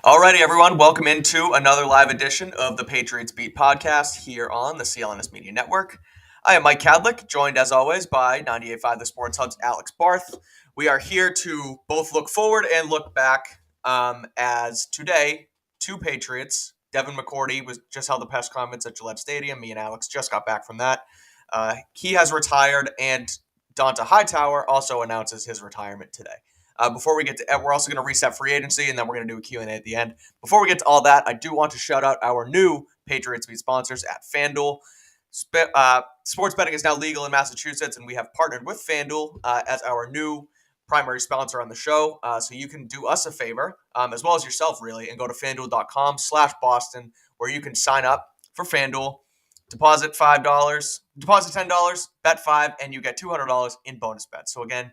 Alrighty, everyone, welcome into another live edition of the Patriots Beat Podcast here on the CLNS Media Network. I am Mike Kadlick, joined as always by 98.5 The Sports Hub's Alex Barth. We are here to both look forward and look back as today, two Patriots, Devin McCourty was just held a press conference at Gillette Stadium. Me and Alex just got back from that. He has retired, and Donta Hightower also announces his retirement today. Before we get to, we're also going to reset free agency, and then we're going to do a Q&A at the end. Before we get to all that, I do want to shout out our new Patriots Beat sponsors at FanDuel. Sports betting is now legal in Massachusetts, and we have partnered with FanDuel as our new primary sponsor on the show. So you can do us a favor, as well as yourself, really, and go to FanDuel.com/Boston, where you can sign up for FanDuel. Deposit $5, deposit $10, bet $5, and you get $200 in bonus bets. So again,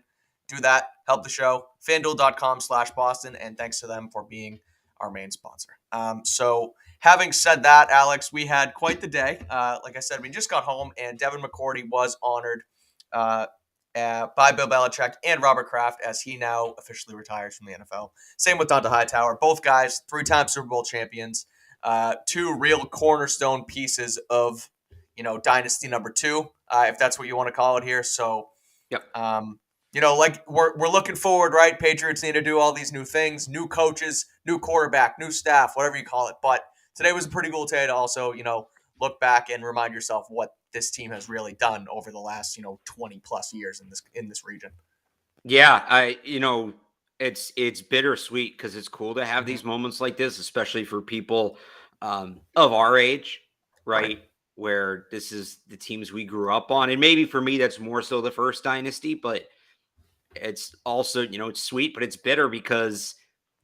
do that, help the show, FanDuel.com/Boston, and thanks to them for being our main sponsor. So having said that, Alex, we had quite the day. Like I said, we just got home, and Devin McCourty was honored by Bill Belichick and Robert Kraft as he now officially retires from the NFL. Same with Donta Hightower. Both guys, 3-time Super Bowl champions, two real cornerstone pieces of, dynasty number 2, if that's what you want to call it here. So, yep. We're looking forward, right? Patriots need to do all these new things, new coaches, new quarterback, new staff, whatever you call it. But today was a pretty cool day to also, look back and remind yourself what this team has really done over the last, 20 plus years in this region. Yeah, it's bittersweet because it's cool to have these moments like this, especially for people of our age, right? Where this is the teams we grew up on. And maybe for me, that's more so the first dynasty, but it's also, it's sweet, but it's bitter because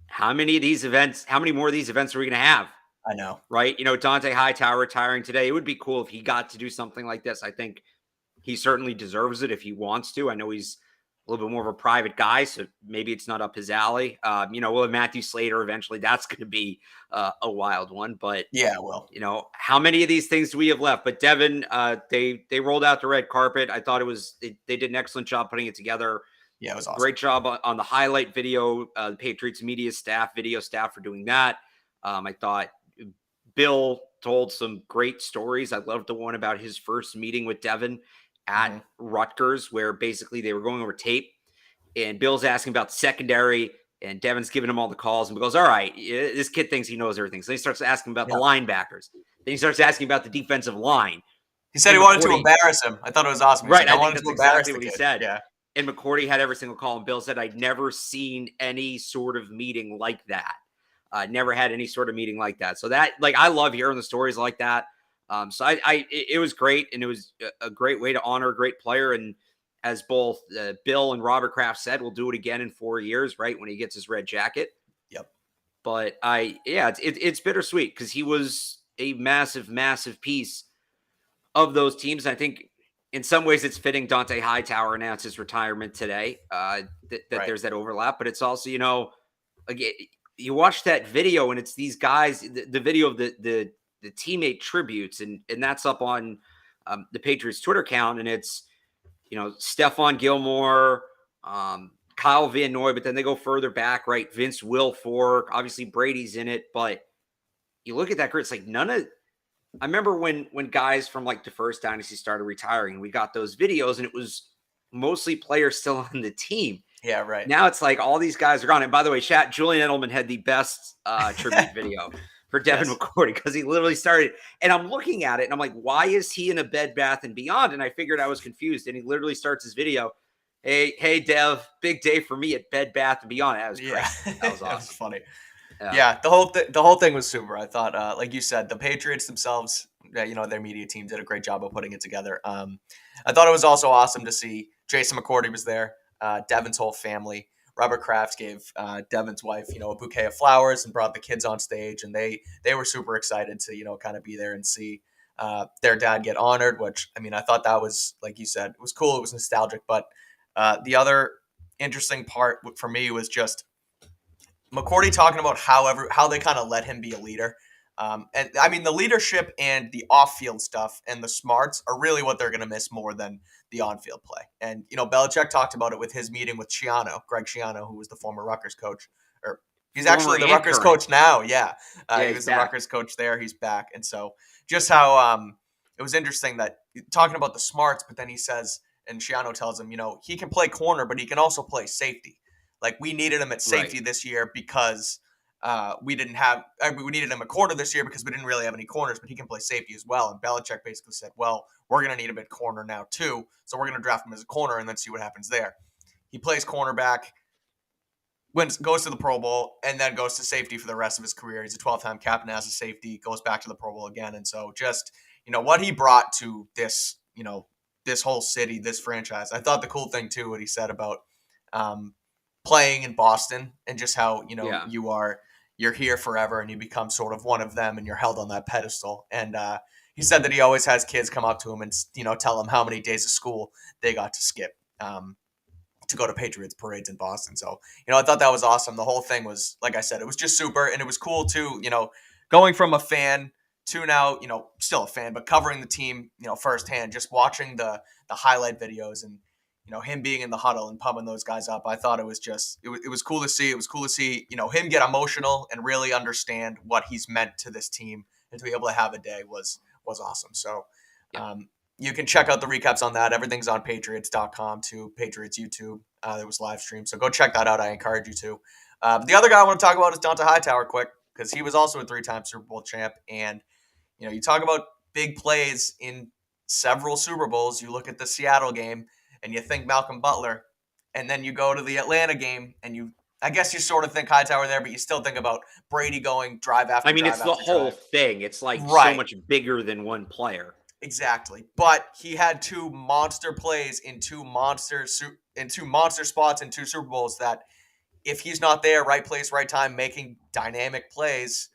how many more of these events are we going to have? I know. Right? Donta Hightower retiring today. It would be cool if he got to do something like this. I think he certainly deserves it if he wants to. I know he's a little bit more of a private guy, so maybe it's not up his alley. We'll have Matthew Slater eventually. That's going to be a wild one. But, yeah, well, how many of these things do we have left? But Devin, they rolled out the red carpet. I thought they did an excellent job putting it together. Yeah, it was awesome. Great job on the highlight video, the Patriots media staff, video staff for doing that. I thought Bill told some great stories. I loved the one about his first meeting with Devin at Rutgers, where basically they were going over tape, and Bill's asking about the secondary, and Devin's giving him all the calls, and Bill goes, all right, this kid thinks he knows everything. So he starts asking about the linebackers. Then he starts asking about the defensive line. He said he wanted to embarrass him. I thought it was awesome. Right, I think that's exactly what he said. Yeah. And McCourty had every single call, and Bill said, I'd never seen any sort of meeting like that. Never had any sort of meeting like that. So that, I love hearing the stories like that. So it was great, and it was a great way to honor a great player. And as both Bill and Robert Kraft said, we'll do it again in 4 years, right, when he gets his red jacket. Yep. But it's bittersweet because he was a massive, massive piece of those teams. I think in some ways it's fitting Donta Hightower announced his retirement today. There's that overlap, but it's also, again, you watch that video and it's these guys, the video of the teammate tributes, and that's up on the Patriots Twitter account, and it's Stephon Gilmore, Kyle Van Noy, but then they go further back, right? Vince Wilfork, obviously Brady's in it, but you look at that group, it's like I remember when guys from the first dynasty started retiring, we got those videos and it was mostly players still on the team. Yeah, right. Now it's like all these guys are gone. And by the way, Julian Edelman had the best tribute video for Devin McCourty because he literally started. And I'm looking at it and I'm like, why is he in a Bed Bath & Beyond? And I figured I was confused. And he literally starts his video. Hey, Dev, big day for me at Bed Bath & Beyond. That was great. That was awesome. That was funny. Yeah, the whole thing was super. I thought, like you said, the Patriots themselves, their media team did a great job of putting it together. I thought it was also awesome to see Jason McCourty was there, Devin's whole family. Robert Kraft gave Devin's wife, a bouquet of flowers and brought the kids on stage, and they were super excited to, kind of be there and see their dad get honored. Which, I thought that was, like you said, it was cool. It was nostalgic, but the other interesting part for me was just McCourty talking about how they kind of let him be a leader. And the leadership and the off-field stuff and the smarts are really what they're going to miss more than the on-field play. And, Belichick talked about it with his meeting with Greg Schiano, who was the former Rutgers coach, or He's Former actually the and Rutgers current. coach now. Yeah, Yeah, he he's was the back. Rutgers coach there. He's back, and so just how it was interesting that talking about the smarts, but then he says, and Shiano tells him, he can play corner, but he can also play safety. Like we needed him at Right. safety this year because we didn't have. We needed him at corner this year because we didn't really have any corners, but he can play safety as well. And Belichick basically said, "Well, we're going to need him at corner now too, so we're going to draft him as a corner and then see what happens there." He plays cornerback, goes to the Pro Bowl, and then goes to safety for the rest of his career. He's a 12-time captain as a safety, goes back to the Pro Bowl again. And so just, what he brought to this, this whole city, this franchise. I thought the cool thing, too, what he said about playing in Boston and just how, Yeah. you're here forever and you become sort of one of them and you're held on that pedestal. And he said that he always has kids come up to him and, tell him how many days of school they got to skip. To go to Patriots parades in Boston. So, I thought that was awesome. The whole thing was, like I said, it was just super. And it was cool too, going from a fan to now, still a fan, but covering the team, firsthand, just watching the highlight videos and, him being in the huddle and pumping those guys up. I thought it was just, it was cool to see. It was cool to see, him get emotional and really understand what he's meant to this team, and to be able to have a day was awesome. So, Yeah. you can check out the recaps on that. Everything's on Patriots.com to Patriots YouTube. There was live stream. So go check that out. I encourage you to. The other guy I want to talk about is Dante Hightower quick, because he was also a 3-time Super Bowl champ. And, you talk about big plays in several Super Bowls. You look at the Seattle game and you think Malcolm Butler. And then you go to the Atlanta game and I guess you sort of think Hightower there, but you still think about Brady going drive after I mean, drive it's the after whole drive. thing. It's like so Right. much bigger than one player. Exactly. But he had 2 monster plays in 2 monster spots in 2 Super Bowls that if he's not there, right place, right time, making dynamic plays,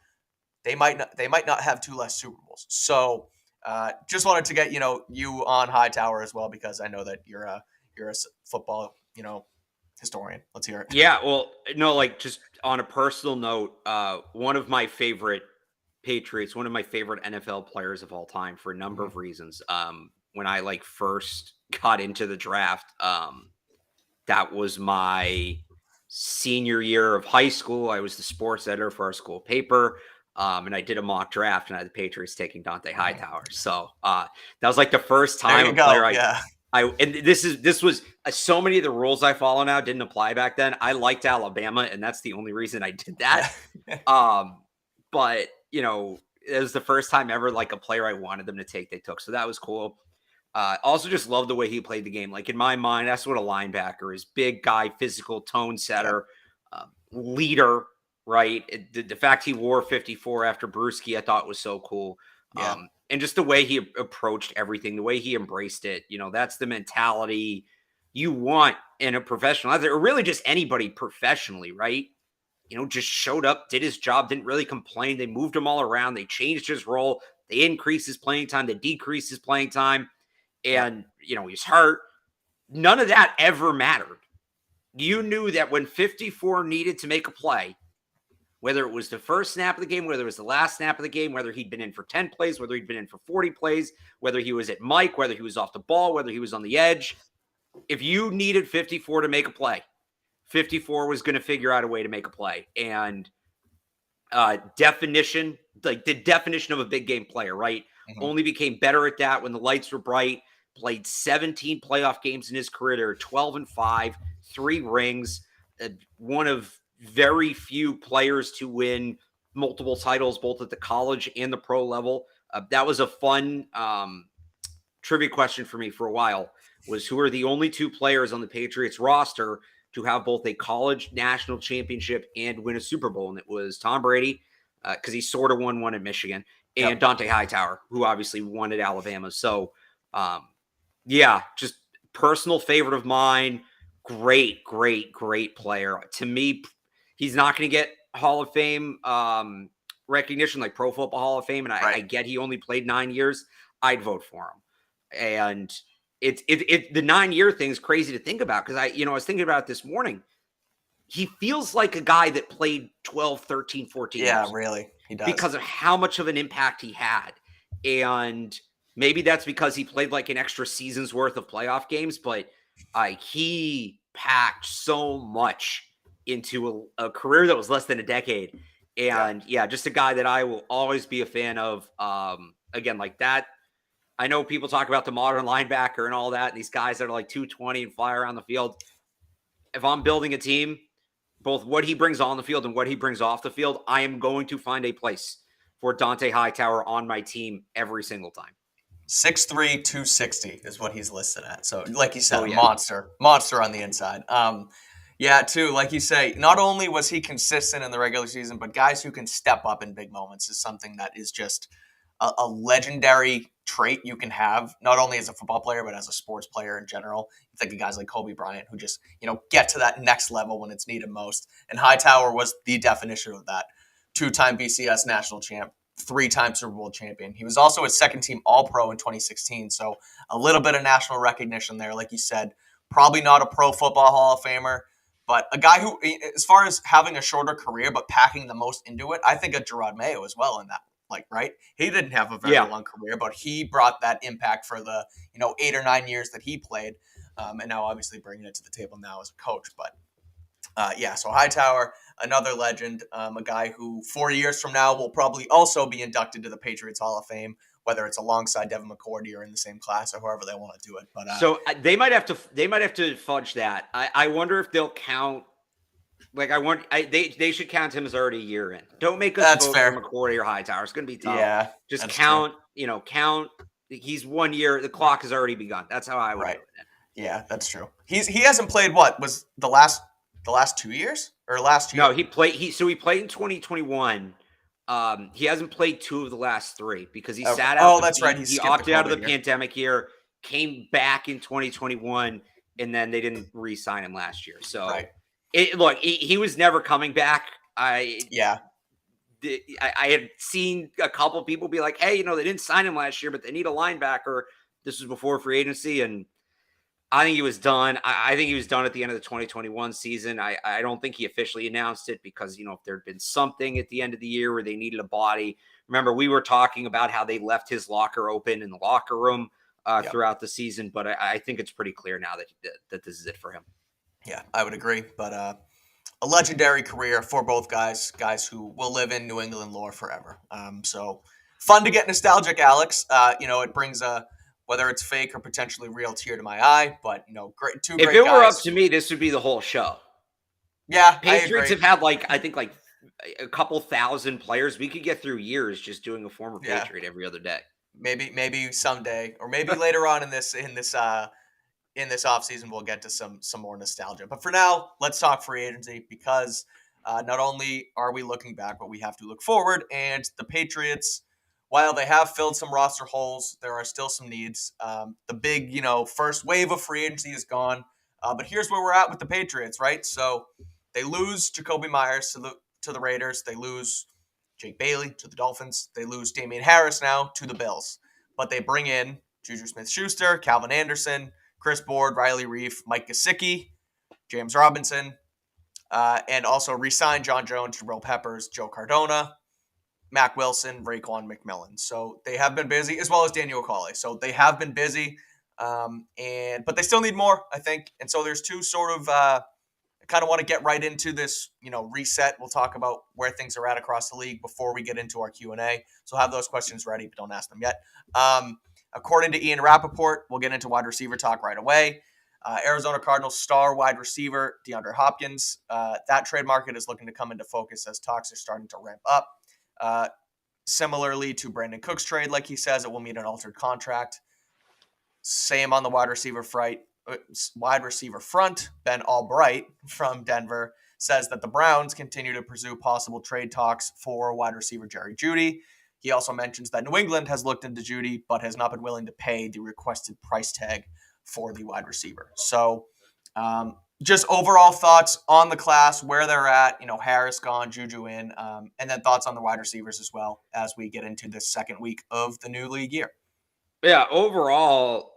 they might not have 2 less Super Bowls. So just wanted to get, you on Hightower as well, because I know that you're a football, historian. Let's hear it. Yeah, well, no, like just on a personal note, one of my favorite Patriots, one of my favorite NFL players of all time for a number of reasons. When I first got into the draft, that was my senior year of high school. I was the sports editor for our school paper. And I did a mock draft and I had the Patriots taking Dante Hightower. So that was the first time There you a go. player Yeah. and this was so many of the rules I follow now didn't apply back then. I liked Alabama, and that's the only reason I did that. But it was the first time ever a player I wanted them to take, they took. So that was cool. Also just love the way he played the game. In my mind, that's what a linebacker is: big guy, physical, tone setter, leader. Right. The fact he wore 54 after Brewski, I thought was so cool. Yeah. And just the way he approached everything, the way he embraced it, that's the mentality you want in a professional athlete, or really just anybody professionally, right? Just showed up, did his job, didn't really complain. They moved him all around. They changed his role. They increased his playing time. They decreased his playing time. And, he's hurt. None of that ever mattered. You knew that when 54 needed to make a play, whether it was the first snap of the game, whether it was the last snap of the game, whether he'd been in for 10 plays, whether he'd been in for 40 plays, whether he was at Mike, whether he was off the ball, whether he was on the edge. If you needed 54 to make a play, 54 was going to figure out a way to make a play. And the definition of a big game player, right? Only became better at that when the lights were bright. Played 17 playoff games in his career. They were 12-5, 3 rings, one of very few players to win multiple titles, both at the college and the pro level. That was a fun trivia question for me for a while, was who are the only 2 players on the Patriots roster to have both a college national championship and win a Super Bowl. And it was Tom Brady, because he sort of won one at Michigan, and Dante Hightower, who obviously won at Alabama. So, just personal favorite of mine. Great player. To me, he's not going to get Hall of Fame recognition like Pro Football Hall of Fame, and I get he only played 9 years. I'd vote for him. And the 9-year thing is crazy to think about, because I was thinking about it this morning. He feels like a guy that played 12, 13, 14 years. Yeah, really. He does. Because of how much of an impact he had. And maybe that's because he played an extra season's worth of playoff games, but he packed so much into a career that was less than a decade. And just a guy that I will always be a fan of. Again, like that. I know people talk about the modern linebacker and all that, and these guys that are like 220 and fly around the field. If I'm building a team, both what he brings on the field and what he brings off the field, I am going to find a place for Dante Hightower on my team every single time. 6'3", 260 is what he's listed at. So, like you said, monster on the inside. Too, like you say, not only was he consistent in the regular season, but guys who can step up in big moments is something that is just a legendary trait you can have, not only as a football player, but as a sports player in general. You think of guys like Kobe Bryant who just, get to that next level when it's needed most. And Hightower was the definition of that. 2-time BCS national champ, 3-time Super Bowl champion. He was also a second-team All-Pro in 2016, so a little bit of national recognition there. Like you said, probably not a Pro Football Hall of Famer, but a guy who, as far as having a shorter career but packing the most into it, I think of Gerard Mayo as well in that. Right? He didn't have a very long career, but he brought that impact for the 8 or 9 years that he played, and now obviously bringing it to the table now as a coach. But so Hightower, another legend, a guy who 4 years from now will probably also be inducted to the Patriots Hall of Fame, whether it's alongside Devin McCourty or in the same class or however they want to do it. But so they might have to fudge that. I wonder if they'll count. Like they should count him as already a year in. Don't make us vote for McCourty or Hightower. It's going to be tough. Yeah, just count. True. Count. He's 1 year. The clock has already begun. That's how I would do it. Yeah, that's true. He hasn't played what was the last 2 years or last year? No, he played. He played in 2021. He hasn't played 2 of the last 3 because he sat out. Oh, that's right. He opted out of the pandemic year. Came back in 2021, and then they didn't re-sign him last year. So. Right. He was never coming back. I had seen a couple of people be like, hey, they didn't sign him last year, but they need a linebacker. This was before free agency, and I think he was done. I think he was done at the end of the 2021 season. I don't think he officially announced it because, if there had been something at the end of the year where they needed a body. Remember, we were talking about how they left his locker open in the locker room throughout the season, but I think it's pretty clear now that this is it for him. Yeah, I would agree. But a legendary career for both guys who will live in New England lore forever. So fun to get nostalgic, Alex. It brings whether it's fake or potentially real tear to my eye. But great guys. If it were up to me, this would be the whole show. Yeah, Patriots have had I think a couple thousand players. We could get through years just doing a former Patriot every other day. Maybe someday, or maybe later on in this offseason, we'll get to some more nostalgia. But for now, let's talk free agency because not only are we looking back, but we have to look forward. And the Patriots, while they have filled some roster holes, there are still some needs. The big, first wave of free agency is gone. But here's where we're at with the Patriots, right? So they lose Jacoby Myers to the Raiders. They lose Jake Bailey to the Dolphins. They lose Damian Harris now to the Bills. But they bring in Juju Smith-Schuster, Calvin Anderson, Chris Board, Riley Reif, Mike Gesicki, James Robinson, and also re-sign John Jones, Jabril Peppers, Joe Cardona, Mac Wilson, Raekwon McMillan. So they have been busy, as well as Daniel Okale. So they have been busy, but they still need more, I think. And so there's two sort of I kind of want to get right into this, reset. We'll talk about where things are at across the league before we get into our Q&A. So have those questions ready, but don't ask them yet. According to Ian Rappaport, we'll get into wide receiver talk right away. Arizona Cardinals star wide receiver DeAndre Hopkins. That trade market is looking to come into focus as talks are starting to ramp up. Similarly to Brandon Cook's trade, like he says, it will mean an altered contract. Same on the wide receiver front. Ben Albright from Denver says that the Browns continue to pursue possible trade talks for wide receiver Jerry Jeudy. He also mentions that New England has looked into Jeudy, but has not been willing to pay the requested price tag for the wide receiver. So just overall thoughts on the class, where they're at, Harris gone, Juju in, and then thoughts on the wide receivers as well as we get into this second week of the new league year. Yeah, overall,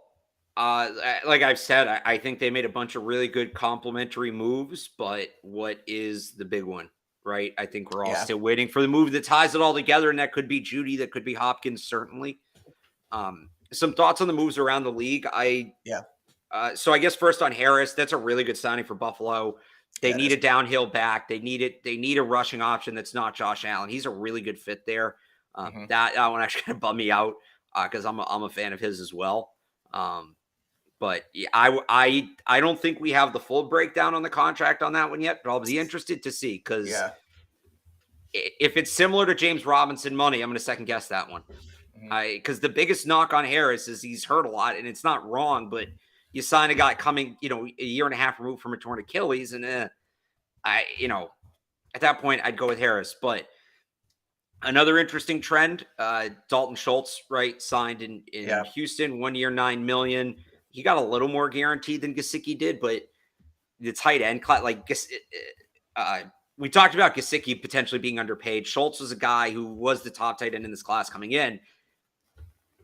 like I've said, I think they made a bunch of really good complementary moves, but what is the big one? Right. I think we're all still waiting for the move that ties it all together. And that could be Jeudy. That could be Hopkins, certainly. Some thoughts on the moves around the league. So I guess first on Harris, that's a really good signing for Buffalo. They need a downhill back. They need a rushing option that's not Josh Allen. He's a really good fit there. That one actually kind of bummed me out because I'm a fan of his as well. But yeah, I don't think we have the full breakdown on the contract on that one yet, but I'll be interested to see because if it's similar to James Robinson money, I'm going to second guess that one. Because the biggest knock on Harris is he's hurt a lot, and it's not wrong, but you sign a guy coming, a year and a half removed from a torn Achilles, and at that point I'd go with Harris. But another interesting trend, Dalton Schultz, right, signed in Houston, 1 year, $9 million. He got a little more guaranteed than Gesicki did, but the tight end, we talked about Gesicki potentially being underpaid. Schultz was a guy who was the top tight end in this class coming in.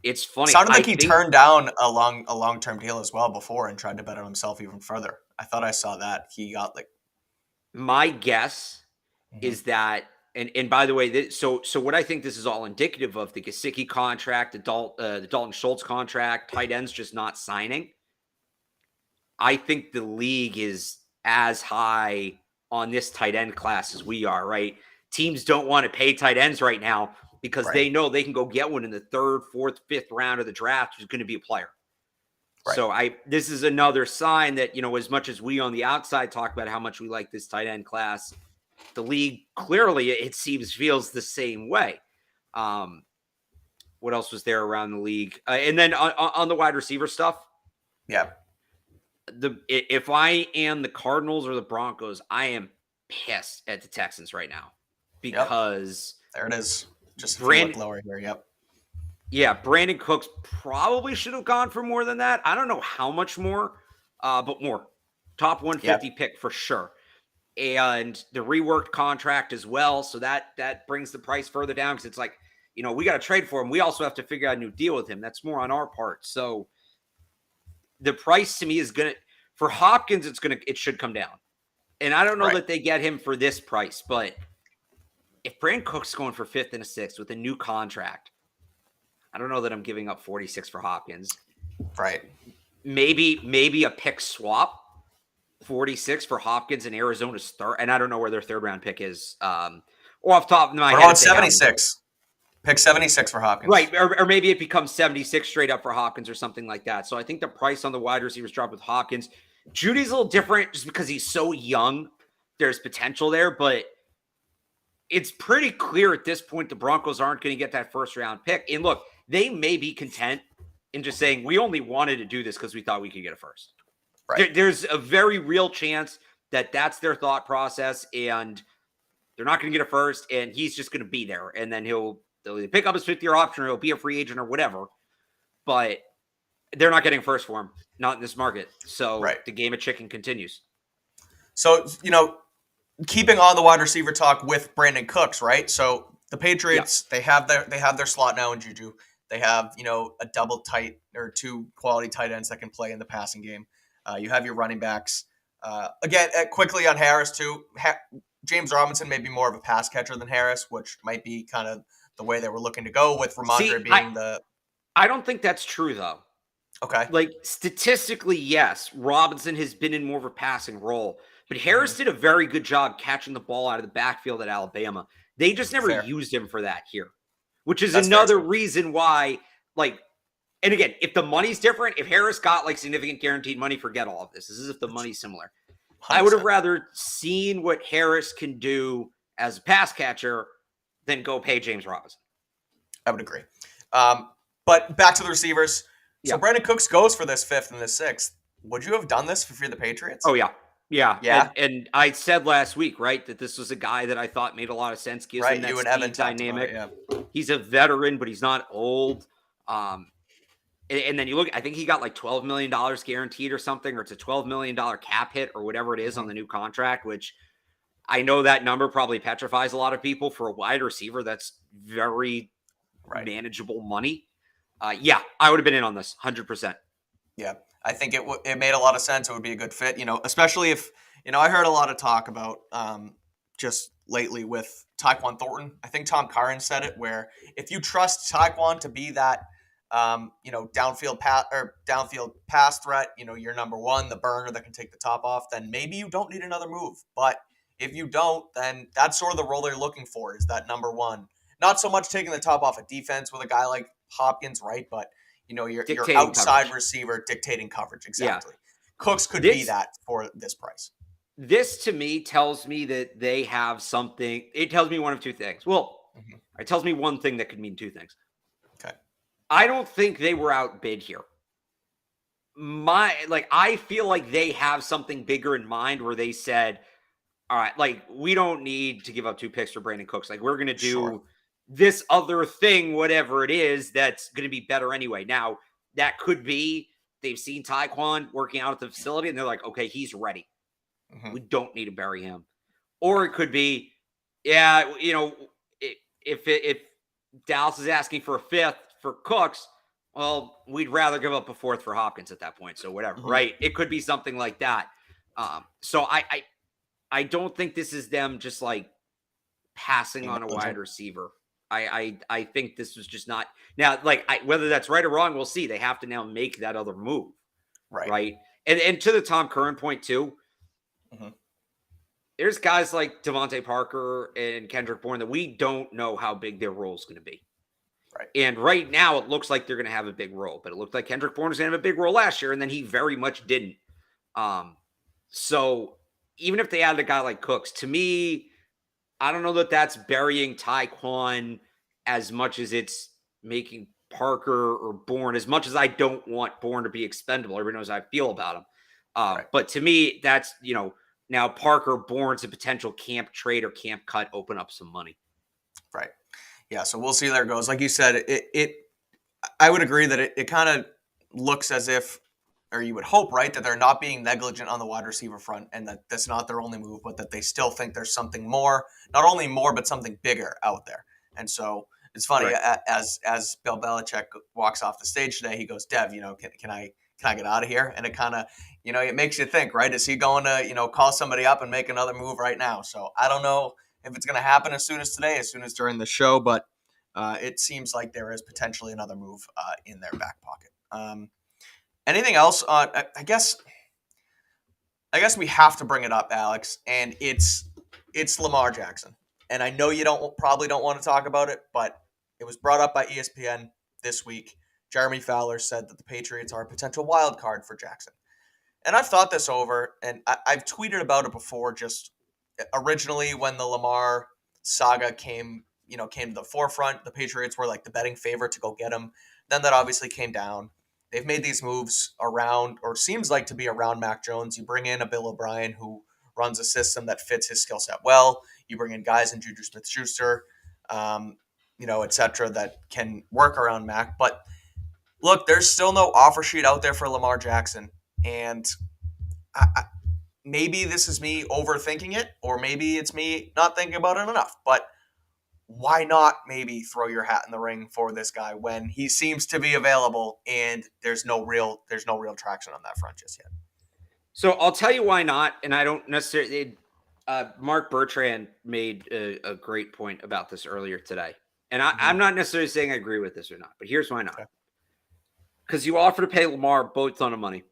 It's funny. Sounded like he turned down a long-term deal as well before and tried to bet on himself even further. I thought I saw that. He got my guess is that, and by the way, so what I think this is all indicative of, the Gesicki contract, the Dalton Schultz contract, tight ends just not signing. I think the league is as high on this tight end class as we are, right? Teams don't want to pay tight ends right now because they know they can go get one in the 3rd, 4th, 5th round of the draft who's going to be a player. Right. So this is another sign that, as much as we on the outside talk about how much we like this tight end class, the league clearly, it seems, feels the same way. What else was there around the league? And then on the wide receiver stuff. Yeah. If I am the Cardinals or the Broncos, I am pissed at the Texans right now because there it is. Just a few lower here. Yep. Yeah, Brandon Cooks probably should have gone for more than that. I don't know how much more, but more. Top 150 pick for sure. And the reworked contract as well. So that brings the price further down because it's like, we got to trade for him. We also have to figure out a new deal with him. That's more on our part. So the price to me is for Hopkins, it should come down. And I don't know that they get him for this price, but if Brandon Cook's going for 5th and a 6th with a new contract, I don't know that I'm giving up 46 for Hopkins. Right. Maybe a pick swap, 46 for Hopkins and Arizona's third. And I don't know where their 3rd round pick is. Or off the top of my head. Around 76. Pick 76 for Hopkins. Right. Or maybe it becomes 76 straight up for Hopkins or something like that. So I think the price on the wide receivers dropped with Hopkins. Judy's a little different just because he's so young. There's potential there, but it's pretty clear at this point the Broncos aren't going to get that 1st round pick. And look, they may be content in just saying, we only wanted to do this because we thought we could get a 1st. Right. There's a very real chance that that's their thought process, and they're not going to get a 1st, and he's just going to be there. And then they'll pick up his 5th-year option, or he'll be a free agent or whatever. But they're not getting 1st for him, not in this market. So the game of chicken continues. So, keeping on the wide receiver talk with Brandon Cooks, right? So the Patriots, they have their slot now in Juju. They have, a double tight or 2 quality tight ends that can play in the passing game. You have your running backs. Again, quickly on Harris too. James Robinson may be more of a pass catcher than Harris, which might be kind of the way they were looking to go with Ramondre being I don't think that's true though. Okay. Like statistically, yes, Robinson has been in more of a passing role, but Harris did a very good job catching the ball out of the backfield at Alabama. They just never used him for that here, which is another reason why, and again, if the money's different, if Harris got significant guaranteed money, forget all of this. This is if the money's similar. 100%. I would have rather seen what Harris can do as a pass catcher than go pay James Robinson. I would agree. But back to the receivers. So Brandon Cooks goes for this 5th and the 6th. Would you have done this if you're the Patriots? Oh, yeah. Yeah. And I said last week, right, that this was a guy that I thought made a lot of sense. Gives him that speed dynamic. He's a veteran, but he's not old. And then you look, I think he got $12 million guaranteed or something, or it's a $12 million cap hit or whatever it is on the new contract, which I know that number probably petrifies a lot of people for a wide receiver. That's very manageable money. I would have been in on this 100%. Yeah, I think it made a lot of sense. It would be a good fit, especially if, I heard a lot of talk about just lately with Tyquan Thornton. I think Tom Curran said it, where if you trust Tyquan to be that downfield pass threat, you're number one, the burner that can take the top off, then maybe you don't need another move. But if you don't, then that's sort of the role they're looking for, is that number one. Not so much taking the top off of defense with a guy like Hopkins, right? But your outside coverage. Receiver dictating coverage. Yeah. Exactly. Cooks could be that for this price. This to me tells me that they have something. It tells me one of two things. Well, it tells me one thing that could mean two things. Okay. I don't think they were outbid here. I feel like they have something bigger in mind where they said, all right, we don't need to give up 2 picks for Brandon Cooks. We're going to do this other thing, whatever it is, that's going to be better anyway. Now, that could be they've seen Tyquan working out at the facility and they're like, okay, he's ready. We don't need to bury him. Or it could be, if Dallas is asking for a 5th for Cooks, well, we'd rather give up a 4th for Hopkins at that point. So whatever, right? It could be something like that. So I don't think this is them just passing on a wide receiver. I think this was just not now. Whether that's right or wrong, we'll see. They have to now make that other move, right? And to the Tom Curran point too. There's guys like Devontae Parker and Kendrick Bourne that we don't know how big their role is going to be. Right. And right now it looks like they're going to have a big role, but it looked like Kendrick Bourne was going to have a big role last year, and then he very much didn't. So even if they added a guy like Cooks, to me, I don't know that that's burying Tyquan as much as it's making Parker or Bourne, as much as I don't want Bourne to be expendable. Everybody knows how I feel about him. But to me, that's, now Parker, Bourne's a potential camp trade or camp cut, open up some money. Right. Yeah, so we'll see how that goes. Like you said, I would agree that it kind of looks as if, or you would hope, right, that they're not being negligent on the wide receiver front and that that's not their only move, but that they still think there's something more, not only more, but something bigger out there. And so it's funny, as Bill Belichick walks off the stage today, he goes, Dev, can I get out of here? And it kind of, it makes you think, right? Is he going to, call somebody up and make another move right now? So I don't know if it's going to happen as soon as today, as soon as during the show, but it seems like there is potentially another move in their back pocket. Anything else? I guess we have to bring it up, Alex, and it's Lamar Jackson. And I know you probably don't want to talk about it, but it was brought up by ESPN this week. Jeremy Fowler said that the Patriots are a potential wild card for Jackson. And I've thought this over, and I've tweeted about it before, just originally when the Lamar saga came to the forefront. The Patriots were the betting favorite to go get him. Then that obviously came down. They've made these moves around, or seems like to be around, Mac Jones. You bring in a Bill O'Brien who runs a system that fits his skill set well. You bring in guys in Juju Smith-Schuster, et cetera, that can work around Mac. But look, there's still no offer sheet out there for Lamar Jackson. And maybe this is me overthinking it, or maybe it's me not thinking about it enough. But why not maybe throw your hat in the ring for this guy when he seems to be available and there's no real traction on that front just yet? So I'll tell you why not. And I don't necessarily. Mark Bertrand made a great point about this earlier today. And I'm not necessarily saying I agree with this or not, but here's why not. Because you offer to pay Lamar both ton of money,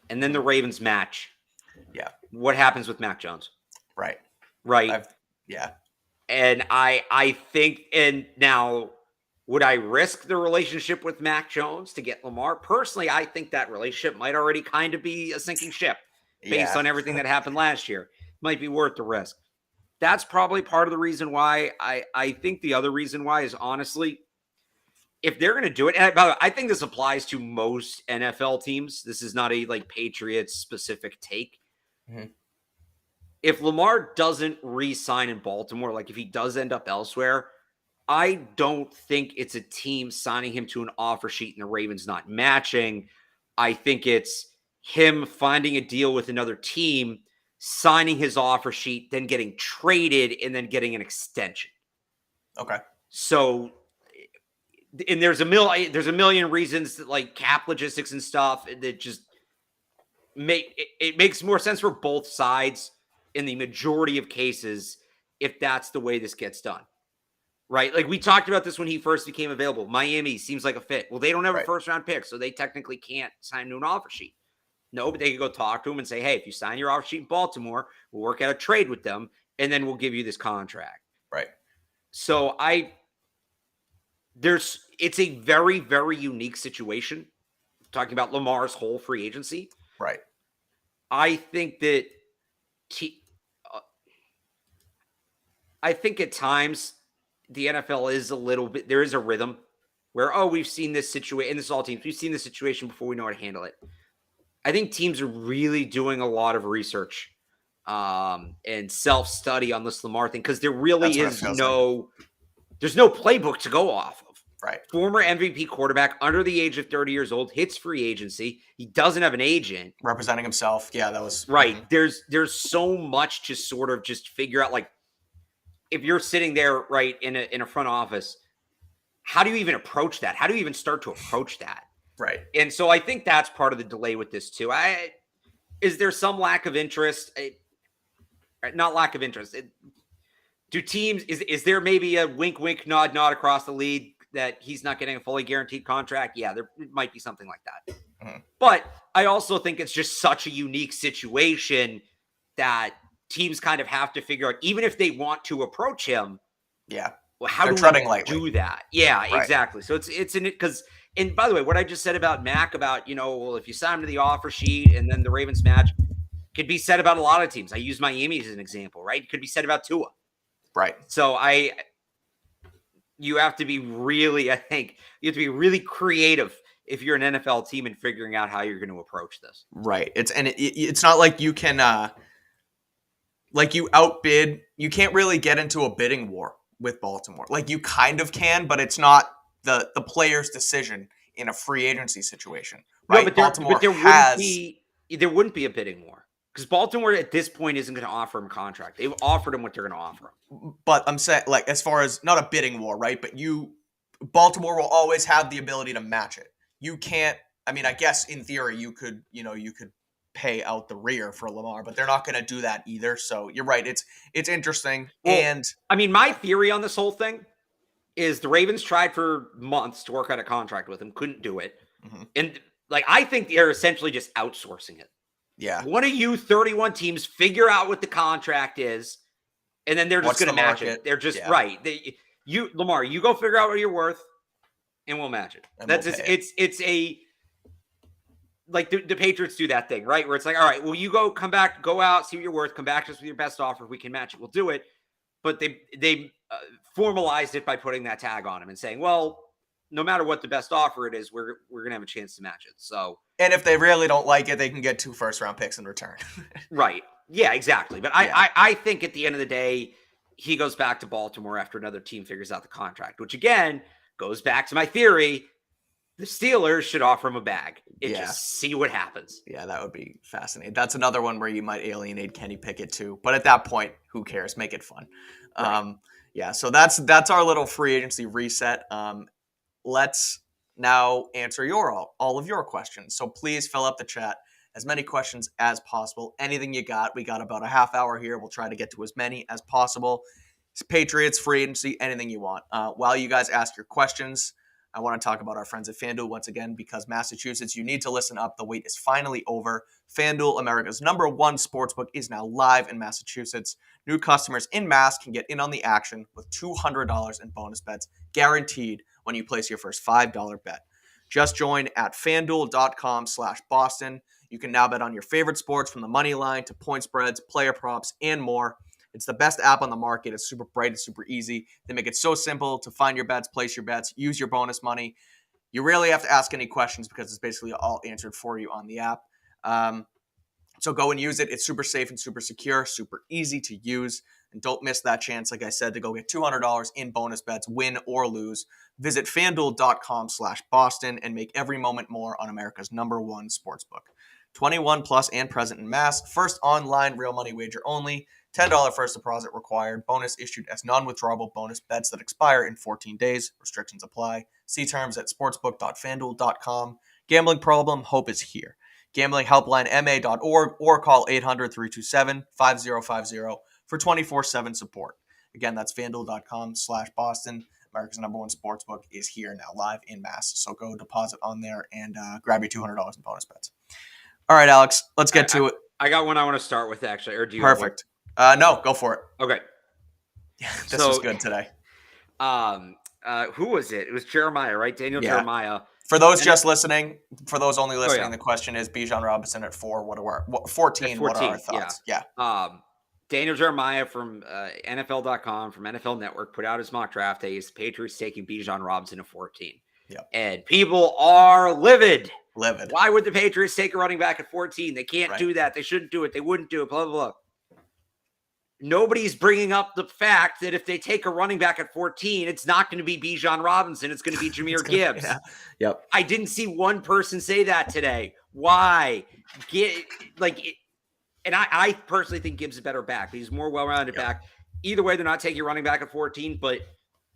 and then the Ravens match. Yeah. What happens with Mac Jones? Right. Yeah. And I think, and now, would I risk the relationship with Mac Jones to get Lamar? Personally, I think that relationship might already kind of be a sinking ship based on everything that happened last year. Might be worth the risk. That's probably part of the reason why. I think the other reason why is, honestly, if they're going to do it, and by the way, I think this applies to most NFL teams. This is not a Patriots specific take. If Lamar doesn't re-sign in Baltimore, if he does end up elsewhere, I don't think it's a team signing him to an offer sheet and the Ravens not matching. I think it's him finding a deal with another team, signing his offer sheet, then getting traded, and then getting an extension. Okay. So, and there's a million reasons that cap logistics and stuff that just it makes more sense for both sides in the majority of cases if that's the way this gets done. right? Like we talked about this when he first became available. Miami seems like a fit. Well, they don't have a Right. first round pick, so they technically can't sign him to an offer sheet. No, but they could go talk to him and say, hey, if you sign your offer sheet in Baltimore, we'll work out a trade with them, and then we'll give you this contract. Right. So it's a very, very unique situation. Talking about Lamar's whole free agency. Right. I think that I think at times the NFL is a little bit, there is a rhythm where, we've seen this situation, and this is all teams, we've seen this situation before, we know how to handle it. I think teams are really doing a lot of research and self-study on this Lamar thing, because there really is there's no playbook to go off of. Right. Former MVP quarterback, under the age of 30 years old, hits free agency. He doesn't have an agent. Representing himself. Yeah, that was... Right. There's so much to sort of just figure out, like, if you're sitting there, right, in a front office, how do you even approach that? How do you even start to approach that? Right. And so I think that's part of the delay with this too. Is there some lack of interest? Not lack of interest. Do teams, is there maybe a wink, wink, nod, nod across the league that he's not getting a fully guaranteed contract? Yeah, there might be something like that. Mm-hmm. But I also think it's just such a unique situation that teams kind of have to figure out, even if they want to approach him. Yeah. Well, how They're do treading we lightly. do that? Yeah, Right. exactly. So it's in it because, and by the way, what I just said about Mac about, well, if you sign him to the offer sheet and then the Ravens match, could be said about a lot of teams. I use Miami as an example, right? It could be said about Tua. Right. So you have to be really, I think, you have to be really creative if you're an NFL team in figuring out how you're going to approach this. Right. It's not like you can, like you outbid. You can't really get into a bidding war with Baltimore. Like you kind of can, but it's not the player's decision in a free agency situation. Right. No, but there wouldn't be a bidding war. Because Baltimore at this point isn't going to offer him a contract. They've offered him what they're going to offer him. But I'm saying, like, as far as not a bidding war, right? But Baltimore will always have the ability to match it. You can't. I mean, I guess in theory you could pay out the rear for Lamar, but they're not going to do that either. So you're right. It's interesting. Well, and I mean, my theory on this whole thing is the Ravens tried for months to work out a contract with him, couldn't do it, and like I think they're essentially just outsourcing it. Yeah. One of you 31 teams figure out what the contract is, and then they're just going to match it. They're just right. Lamar, you go figure out what you're worth, and we'll match it. It's a like the Patriots do that thing, right? Where it's like, all right, well, you go out, see what you're worth, come back to us with your best offer. If we can match it, we'll do it. But they formalized it by putting that tag on him and saying, well, no matter what the best offer it is, we're going to have a chance to match it. So, and if they really don't like it, they can get 2 first-round picks in return. Right. Yeah, exactly. But I think at the end of the day, he goes back to Baltimore after another team figures out the contract, which again goes back to my theory. The Steelers should offer him a bag and just see what happens. Yeah, that would be fascinating. That's another one where you might alienate Kenny Pickett too. But at that point, who cares? Make it fun. Right. So that's our little free agency reset. Let's now answer all of your questions. So please fill up the chat. As many questions as possible. Anything you got. We got about a half hour here. We'll try to get to as many as possible. It's Patriots, free agency, anything you want. While you guys ask your questions, I want to talk about our friends at FanDuel once again, because Massachusetts, you need to listen up. The wait is finally over. FanDuel, America's #1 sportsbook, is now live in Massachusetts. New customers in Mass can get in on the action with $200 in bonus bets guaranteed when you place your first $5 bet. Just join at FanDuel.com/Boston. You can now bet on your favorite sports, from the money line to point spreads, player props, and more. It's the best app on the market. It's super bright. It's super easy. They make it so simple to find your bets, place your bets, use your bonus money. You rarely have to ask any questions because it's basically all answered for you on the app. So go and use it. It's super safe and super secure, super easy to use. And don't miss that chance, like I said, to go get $200 in bonus bets, win or lose. Visit FanDuel.com/Boston and make every moment more on America's #1 sportsbook. 21 plus and present in Mass. First online real money wager only. $10 first deposit required. Bonus issued as non-withdrawable bonus bets that expire in 14 days. Restrictions apply. See terms at sportsbook.fanduel.com. Gambling problem? Hope is here. Gambling helpline ma.org or call 800-327-5050 for 24/7 support. Again, that's FanDuel.com/Boston. America's #1 sportsbook is here now, live in Mass. So go deposit on there and grab your $200 in bonus bets. All right, Alex, let's get to it. I got one I want to start with, actually. Or do you Perfect. No, go for it. Okay. This was good today. Who was it? It was Jeremiah, right? Daniel Jeremiah. For those just listening, for those only listening, the question is Bijan Robinson at 4. What are 14? What are our thoughts? Yeah. Daniel Jeremiah from NFL.com, from NFL Network, put out his mock draft day. His Patriots taking Bijan Robinson at 14. Yep. And people are livid. Livid. Why would the Patriots take a running back at 14? They can't do that. They shouldn't do it. They wouldn't do it. Blah, blah, blah. Nobody's bringing up the fact that if they take a running back at 14, it's not going to be Bijan Robinson. It's going to be Jahmyr Gibbs. Yep. I didn't see one person say that today. Why? And I personally think Gibbs is a better back, but he's more well-rounded back. Either way, they're not taking a running back at 14, but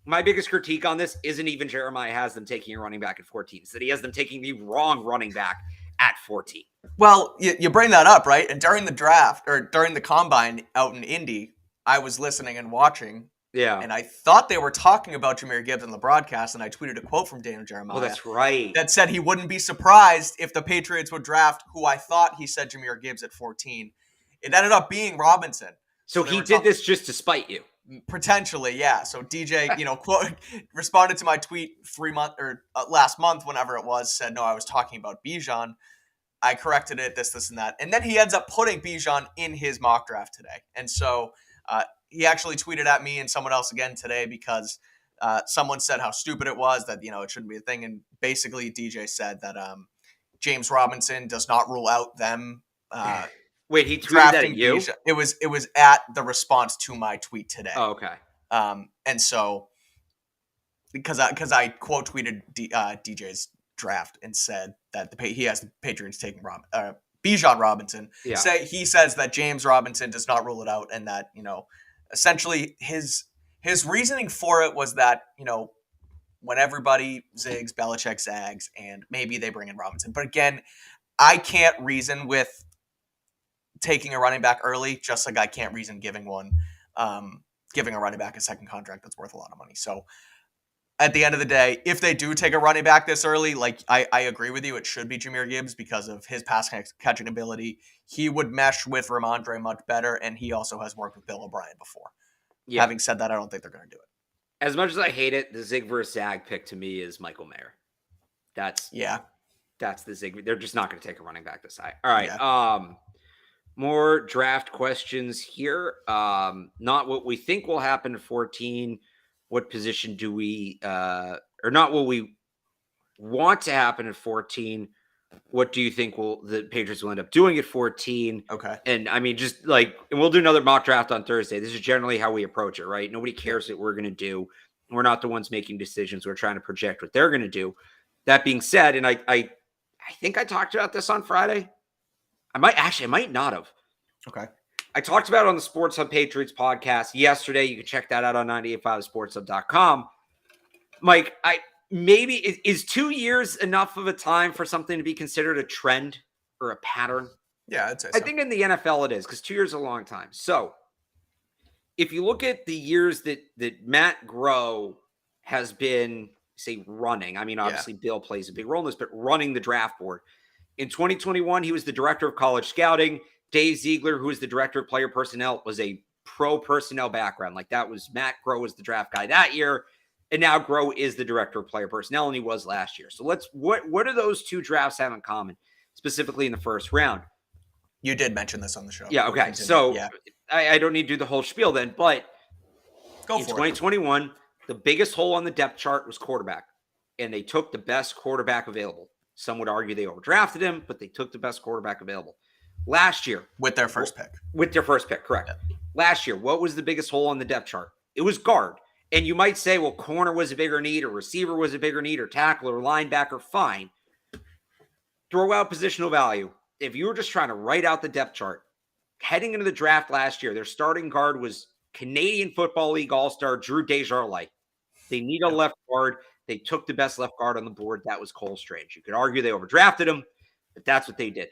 my biggest critique on this isn't even Jeremiah has them taking a running back at 14. It's that he has them taking the wrong running back at 14. Well, you bring that up, right? And during the draft, or during the combine out in Indy, I was listening and watching. Yeah. And I thought they were talking about Jahmyr Gibbs on the broadcast, and I tweeted a quote from Daniel Jeremiah. Oh, that's right. That said he wouldn't be surprised if the Patriots would draft who I thought he said Jahmyr Gibbs at 14. It ended up being Robinson. So he did this just to spite you. Potentially, yeah. So DJ, responded to my tweet last month, whenever it was, said, no, I was talking about Bijan. I corrected it, this, and that. And then he ends up putting Bijan in his mock draft today. And so he actually tweeted at me and someone else again today because someone said how stupid it was, that, it shouldn't be a thing. And basically DJ said that James Robinson does not rule out them Wait, he tweeted that at you? Bijan. It was at the response to my tweet today. Oh, okay. And so because I quote tweeted DJ's draft and said that he has the Patriots taking Bijan Robinson. Yeah. He says that James Robinson does not rule it out, and that essentially his reasoning for it was that when everybody zigs, Belichick zags, and maybe they bring in Robinson. But again, I can't reason with taking a running back early, just like I can't reason giving a running back a second contract that's worth a lot of money. So at the end of the day, if they do take a running back this early, I agree with you, it should be Jahmyr Gibbs because of his pass catching ability. He would mesh with Ramondre much better, and he also has worked with Bill O'Brien before. Yeah. Having said that, I don't think they're going to do it. As much as I hate it, the Zig versus Zag pick to me is Michael Mayer. That's the Zig. They're just not going to take a running back this high. All right. Yeah. More draft questions here. Not what we think will happen at 14. What position do we, or not what we want to happen at 14? What do you think the Patriots will end up doing at 14? Okay. And I mean, and we'll do another mock draft on Thursday. This is generally how we approach it, right? Nobody cares what we're going to do. We're not the ones making decisions. We're trying to project what they're going to do. That being said, and I think I talked about this on Friday. I might not have. Okay. I talked about it on the Sports Hub Patriots podcast yesterday. You can check that out on 985sportshub.com. Mike, is 2 years enough of a time for something to be considered a trend or a pattern? Yeah, I'd say so. I think in the NFL it is, because 2 years is a long time. So if you look at the years that Matt Groh has been, say, running, I mean, obviously Bill plays a big role in this, but running the draft board. In 2021, he was the director of college scouting. Dave Ziegler, who is the director of player personnel, was a pro personnel background. Like that was Matt Groh was the draft guy that year. And now Groh is the director of player personnel, and he was last year. So what do those two drafts have in common, specifically in the first round? You did mention this on the show. Yeah, okay. So I don't need to do the whole spiel then, but in 2021, the biggest hole on the depth chart was quarterback, and they took the best quarterback available. Some would argue they overdrafted him, but they took the best quarterback available. Last year. With their first pick. Correct. Yeah. Last year, what was the biggest hole on the depth chart? It was guard. And you might say, well, corner was a bigger need, or receiver was a bigger need, or tackle, or linebacker, fine. Throw out positional value. If you were just trying to write out the depth chart, heading into the draft last year, their starting guard was Canadian Football League All-Star Drew Desjardins. They need a left guard. They took the best left guard on the board. That was Cole Strange. You could argue they overdrafted him, but that's what they did.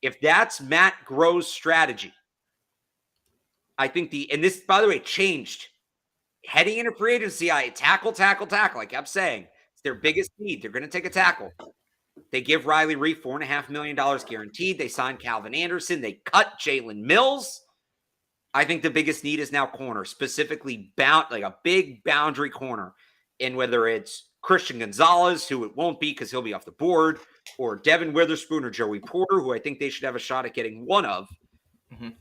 If that's Matt Groh's strategy, I think and this, by the way, changed. Heading into free agency, tackle. I kept saying it's their biggest need. They're going to take a tackle. They give Riley Reef $4.5 million guaranteed. They signed Calvin Anderson. They cut Jalen Mills. I think the biggest need is now corner, specifically like a big boundary corner. And whether it's Christian Gonzalez, who it won't be because he'll be off the board, or Devin Witherspoon or Joey Porter, who I think they should have a shot at getting one of,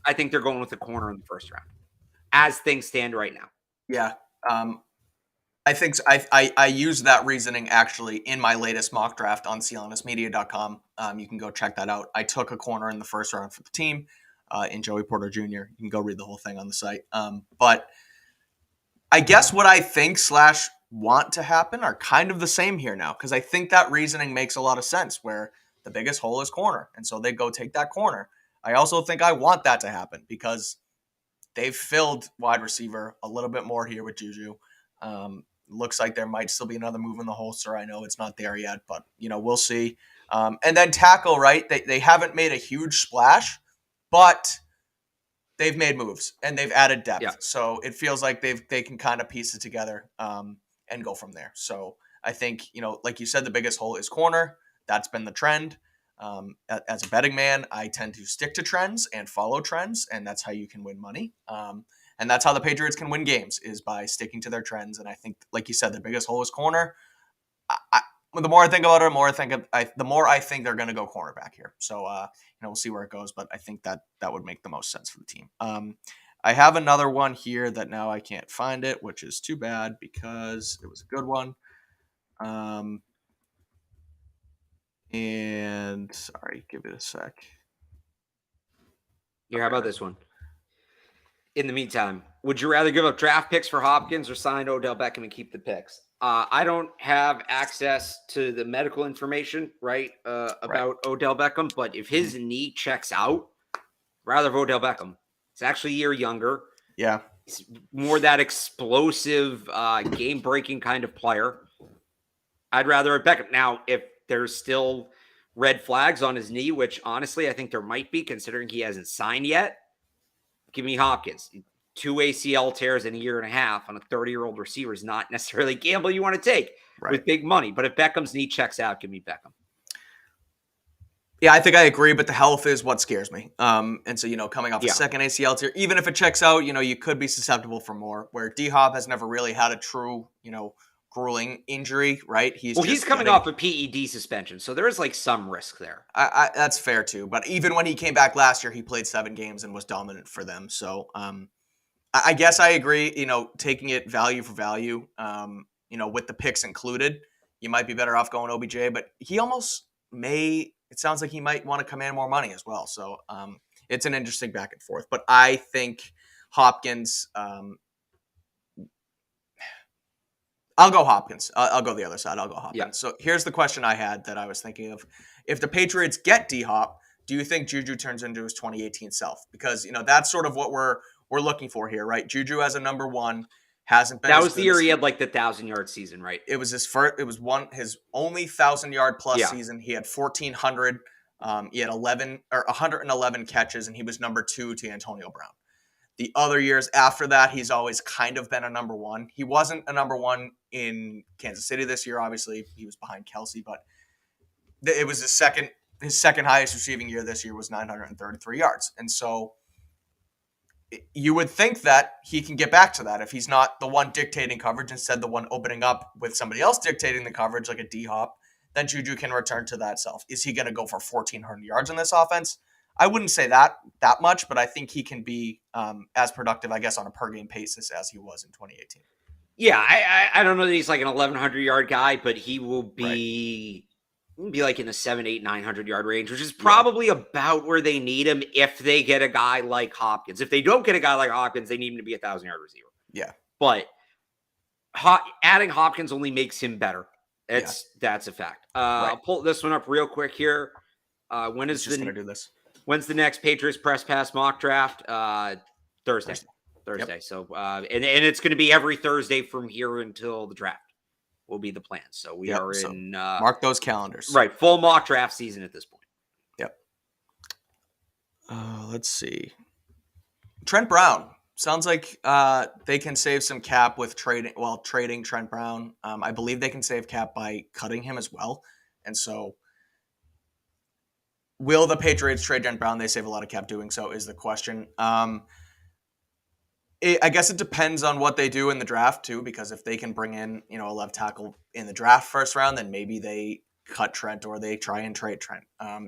I think they're going with the corner in the first round as things stand right now. Yeah. I think I used that reasoning actually in my latest mock draft on CLNSmedia.com. You can go check that out. I took a corner in the first round for the team in Joey Porter Jr. You can go read the whole thing on the site. But I guess what I think / want to happen are kind of the same here now, because I think that reasoning makes a lot of sense where the biggest hole is corner. And so they go take that corner. I also think I want that to happen because they've filled wide receiver a little bit more here with Juju. Looks like there might still be another move in the holster. I know it's not there yet, but we'll see. And then tackle, right? They haven't made a huge splash, but they've made moves and they've added depth. Yeah. So it feels like they can kind of piece it together and go from there. So I think, like you said, the biggest hole is corner. That's been the trend. As a betting man, I tend to stick to trends and follow trends, and that's how you can win money. And that's how the Patriots can win games, is by sticking to their trends. And I think, like you said, the biggest hole is corner. The more I think about it, the more I think they're going to go cornerback here. So, we'll see where it goes, but I think that would make the most sense for the team. I have another one here that now I can't find it, which is too bad because it was a good one. And sorry, give it a sec. Here, how about this one? In the meantime, would you rather give up draft picks for Hopkins or sign Odell Beckham and keep the picks? I don't have access to the medical information, right, about Odell Beckham, but if his knee checks out, rather have Odell Beckham. He's actually a year younger. Yeah. He's more that explosive, game-breaking kind of player. I'd rather have Beckham. Now, if there's still red flags on his knee, which honestly I think there might be, considering he hasn't signed yet, give me Hopkins. 2 ACL tears in a year and a half on a 30-year-old receiver is not necessarily a gamble you want to take with big money. But if Beckham's knee checks out, give me Beckham. Yeah, I think I agree, but the health is what scares me. And so, coming off a second ACL tear, even if it checks out, you could be susceptible for more, where D-Hop has never really had a true, grueling injury, right? He's coming off a PED suspension, so there is some risk there. That's fair too. But even when he came back last year, he played 7 games and was dominant for them. So I guess I agree. Taking it value for value. With the picks included, you might be better off going OBJ. But he almost may. It sounds like he might want to command more money as well. So it's an interesting back and forth. But I think Hopkins. I'll go Hopkins. I'll go the other side. I'll go Hopkins. Yeah. So here's the question I had that I was thinking of. If the Patriots get D-Hop, do you think Juju turns into his 2018 self? Because, that's sort of what we're looking for here, right? Juju as a number one hasn't been. That was the year he had the 1,000-yard season, right? It was his first. It was his only 1,000-yard plus season. He had 1,400. He had 111 catches, and he was number 2 to Antonio Brown. The other years after that, he's always kind of been a number one. He wasn't a number one in Kansas City this year. Obviously, he was behind Kelsey, but it was his second highest receiving year this year was 933 yards. And so you would think that he can get back to that if he's not the one dictating coverage, instead the one opening up with somebody else dictating the coverage like a D-Hop, then Juju can return to that self. Is he going to go for 1,400 yards in this offense? I wouldn't say that much, but I think he can be as productive, I guess, on a per-game basis as he was in 2018. Yeah, I don't know that he's an 1,100-yard guy, but he will be in the 700, 800, 900-yard range, which is probably about where they need him if they get a guy like Hopkins. If they don't get a guy like Hopkins, they need him to be a 1,000-yard receiver. Yeah. But adding Hopkins only makes him better. That's a fact. I'll pull this one up real quick here. When's the next Patriots Press Pass mock draft? Thursday. Yep. So, and it's going to be every Thursday from here until the draft will be the plan. So we are in mark those calendars. Right. Full mock draft season at this point. Yep. Let's see. Trent Brown. Sounds like they can save some cap with trading Trent Brown. I believe they can save cap by cutting him as well. And so, will the Patriots trade Trent Brown? They save a lot of cap doing so, is the question. I guess it depends on what they do in the draft too, because if they can bring in, a left tackle in the draft first round, then maybe they cut Trent or they try and trade Trent.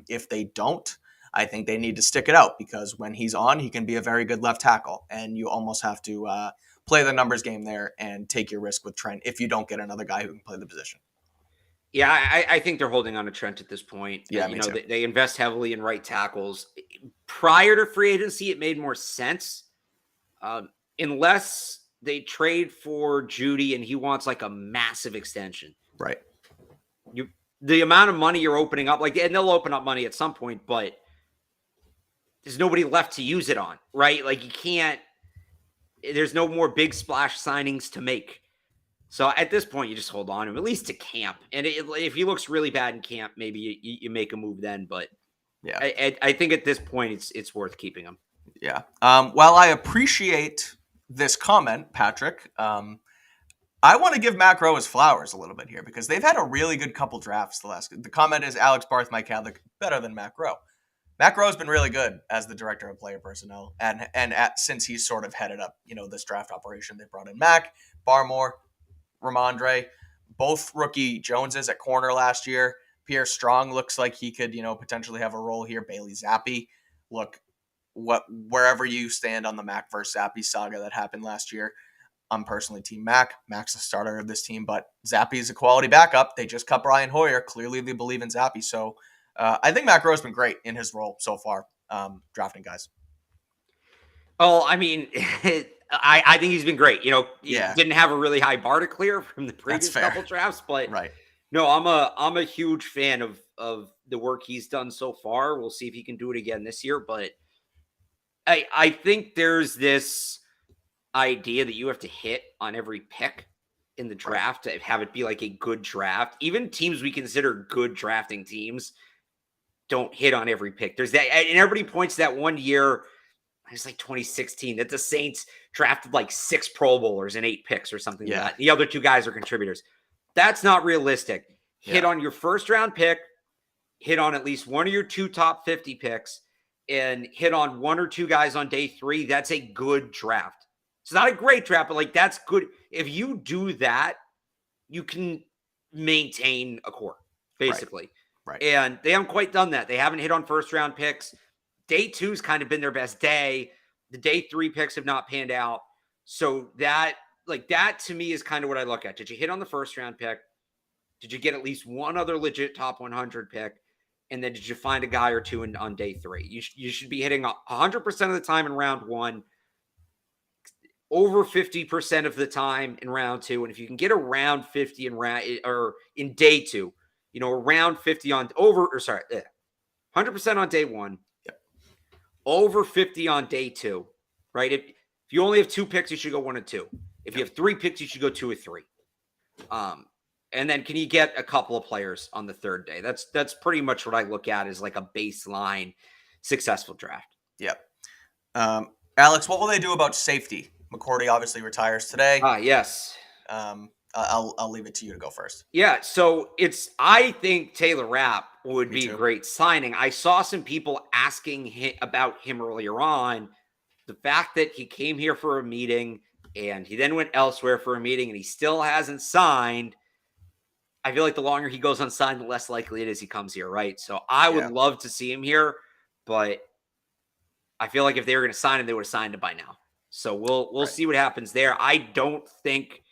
If they don't, I think they need to stick it out because when he's on, he can be a very good left tackle, and you almost have to play the numbers game there and take your risk with Trent if you don't get another guy who can play the position. Yeah, I think they're holding on to Trent at this point. Yeah, me too. They invest heavily in right tackles. Prior to free agency, it made more sense. Unless they trade for Judy and he wants like a massive extension. Right. The amount of money you're opening up, and they'll open up money at some point, but there's nobody left to use it on, right? Like you can't, there's no more big splash signings to make. So at this point, you just hold on to him, at least to camp. And if he looks really bad in camp, maybe you make a move then. But yeah, I think at this point, it's worth keeping him. Yeah. While I appreciate this comment, Patrick, I want to give Mac Rowe his flowers a little bit here because they've had a really good couple drafts. The comment is Alex Barth, Mike Kadlick, better than Mac Rowe. Mac Rowe's been really good as the director of player personnel, and since he's sort of headed up, this draft operation, they brought in Mac, Barmore, Ramondre, both rookie Joneses at corner last year. Pierre Strong looks like he could, potentially have a role here. Bailey Zappi, look, wherever you stand on the Mac versus Zappi saga that happened last year, I'm personally team Mac. Mac's the starter of this team, but Zappi is a quality backup. They just cut Brian Hoyer. Clearly, they believe in Zappi. So I think Mac Rowe's been great in his role so far, drafting guys. Oh, I mean, I think he's been great. He didn't have a really high bar to clear from the previous couple drafts, but right. No, I'm a huge fan of the work he's done so far. We'll see if he can do it again this year, but I think there's this idea that you have to hit on every pick in the draft to have it be like a good draft. Even teams we consider good drafting teams don't hit on every pick. There's that, and everybody points to that one year, it's like 2016, that the Saints drafted like 6 Pro Bowlers and 8 picks or something like that. The other 2 guys are contributors. That's not realistic. Hit on your first round pick, hit on at least one of your 2 top 50 picks, and hit on 1 or 2 guys on day 3. That's a good draft. It's not a great draft, but that's good. If you do that, you can maintain a core, basically. Right. And they haven't quite done that. They haven't hit on first round picks. Day 2's kind of been their best day. The day 3 picks have not panned out. So that to me is kind of what I look at. Did you hit on the first round pick? Did you get at least one other legit top 100 pick? And then did you find a guy or 2 on day 3? You should be hitting 100% of the time in round 1, over 50% of the time in round 2. And if you can get around 50 in day 2, around 50 100% on day 1, over 50 on day 2, right? If you only have 2 picks, you should go 1 and 2. If you have 3 picks, you should go 2 or 3. And then can you get a couple of players on the 3rd day? That's pretty much what I look at as like a baseline successful draft. Yep. Alex, what will they do about safety? McCourty obviously retires today. Yes. I'll leave it to you to go first. Yeah, so I think Taylor Rapp would be a great signing. I saw some people asking about him earlier on. The fact that he came here for a meeting and he then went elsewhere for a meeting and he still hasn't signed, I feel like the longer he goes unsigned, the less likely it is he comes here, right? So I would love to see him here, but I feel like if they were going to sign him, they would have signed him by now. So we'll see what happens there. I don't think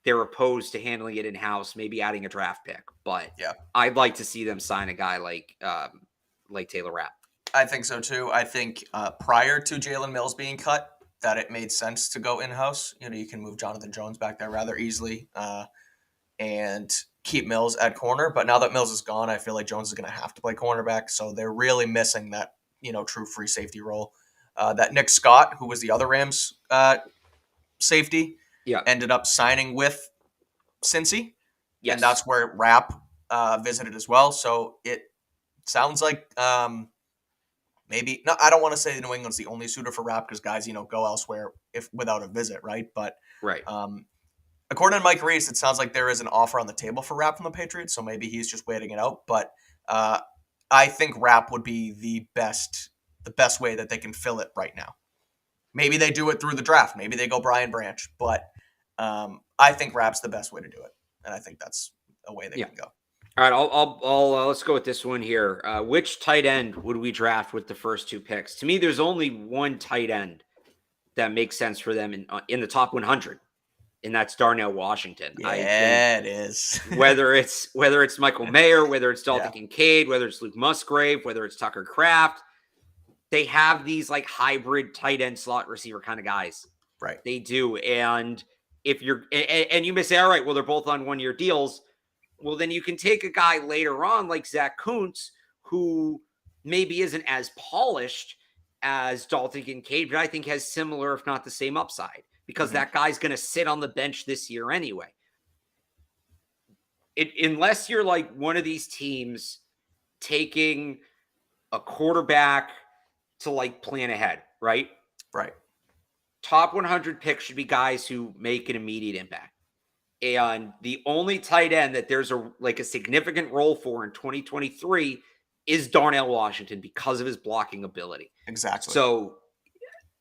they're opposed to handling it in-house, maybe adding a draft pick, but I'd like to see them sign a guy like Taylor Rapp. I think so too. I think prior to Jalen Mills being cut, that it made sense to go in-house. You can move Jonathan Jones back there rather easily and keep Mills at corner. But now that Mills is gone, I feel like Jones is going to have to play cornerback. So they're really missing that, true free safety role. That Nick Scott, who was the other Rams safety, ended up signing with Cincy. Yes. And that's where Rapp visited as well. So it sounds like maybe no, I don't want to say New England's the only suitor for Rapp because guys, go elsewhere if without a visit, right? But Right. according to Mike Reese, it sounds like there is an offer on the table for Rapp from the Patriots, so maybe he's just waiting it out. But I think Rapp would be the best way that they can fill it right now. Maybe they do it through the draft. Maybe they go Brian Branch, but I think Rapp's the best way to do it, and I think that's a way they can go. All right, I'll let's go with this one here. Which tight end would we draft with the first 2 picks? To me, there's only one tight end that makes sense for them in the top 100, and that's Darnell Washington. Yeah, it is. whether it's Michael Mayer, whether it's Dalton Kincaid, whether it's Luke Musgrave, whether it's Tucker Kraft, they have these like hybrid tight end slot receiver kind of guys. Right. They do, and if you're and you may say, all right, well, they're both on 1-year deals. Well, then you can take a guy later on like Zach Kuntz, who maybe isn't as polished as Dalton Kincaid, but I think has similar, if not the same upside, because that guy's going to sit on the bench this year anyway. Unless you're like one of these teams taking a quarterback to like plan ahead, right? Right. Top 100 picks should be guys who make an immediate impact. And the only tight end that there's a significant role for in 2023 is Darnell Washington because of his blocking ability. Exactly. So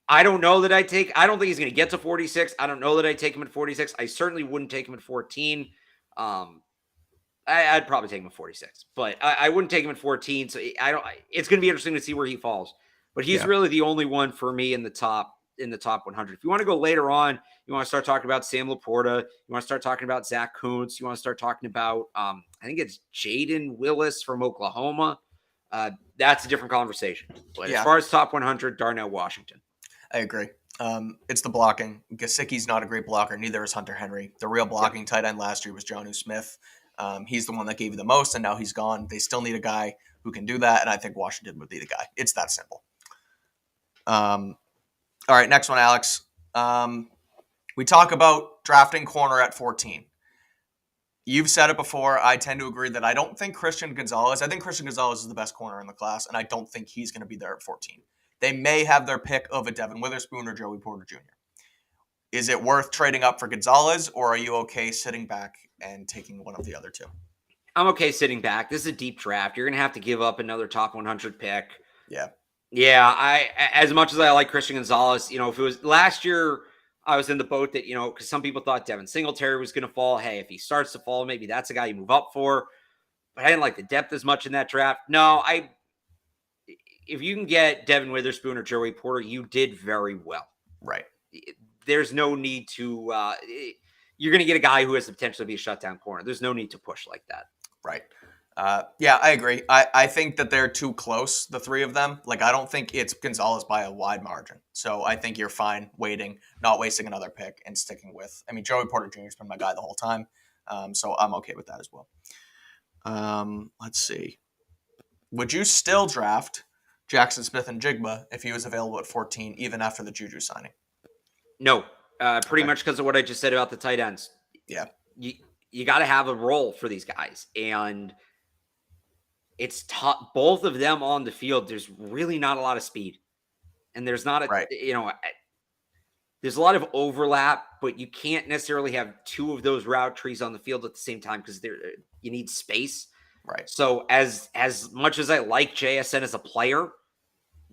I don't know that I don't think he's going to get to 46. I don't know that I'd take him at 46. I certainly wouldn't take him at 14. I'd probably take him at 46, but I wouldn't take him at 14. So it's going to be interesting to see where he falls, but he's really the only one for me in the top 100. If you want to go later on, you want to start talking about Sam Laporta, you want to start talking about Zach Kuntz, you want to start talking about, I think it's Jaden Willis from Oklahoma. That's a different conversation. But as far as top 100, Darnell Washington. I agree. It's the blocking. Gesicki's not a great blocker. Neither is Hunter Henry. The real blocking tight end last year was Jonnu Smith. He's the one that gave you the most, and now he's gone. They still need a guy who can do that, and I think Washington would be the guy. It's that simple. All right, next one, Alex. We talk about drafting corner at 14. You've said it before. I tend to agree that I don't think Christian Gonzalez is the best corner in the class, and I don't think he's going to be there at 14. They may have their pick of a Devin Witherspoon or Joey Porter Jr. Is it worth trading up for Gonzalez, or are you okay sitting back and taking one of the other two? I'm okay sitting back. This is a deep draft. You're going to have to give up another top 100 pick. Yeah. Yeah, as much as I like Christian Gonzalez, if it was last year, I was in the boat that, because some people thought Devin Singletary was going to fall. Hey, if he starts to fall, maybe that's a guy you move up for. But I didn't like the depth as much in that draft. No, if you can get Devin Witherspoon or Joey Porter, you did very well. Right. There's no need to you're going to get a guy who has the potential to be a shutdown corner. There's no need to push like that. Right. Yeah, I agree. I think that they're too close, the three of them. Like, I don't think it's Gonzalez by a wide margin. So I think you're fine waiting, not wasting another pick, and sticking with. I mean, Joey Porter Jr. has been my guy the whole time. So I'm okay with that as well. Let's see. Would you still draft Jackson Smith and Jigba if he was available at 14, even after the Juju signing? No, pretty much because of what I just said about the tight ends. Yeah. You got to have a role for these guys. And it's tough. Both of them on the field, there's really not a lot of speed. And there's not there's a lot of overlap, but you can't necessarily have two of those route trees on the field at the same time because you need space. Right. So as much as I like JSN as a player,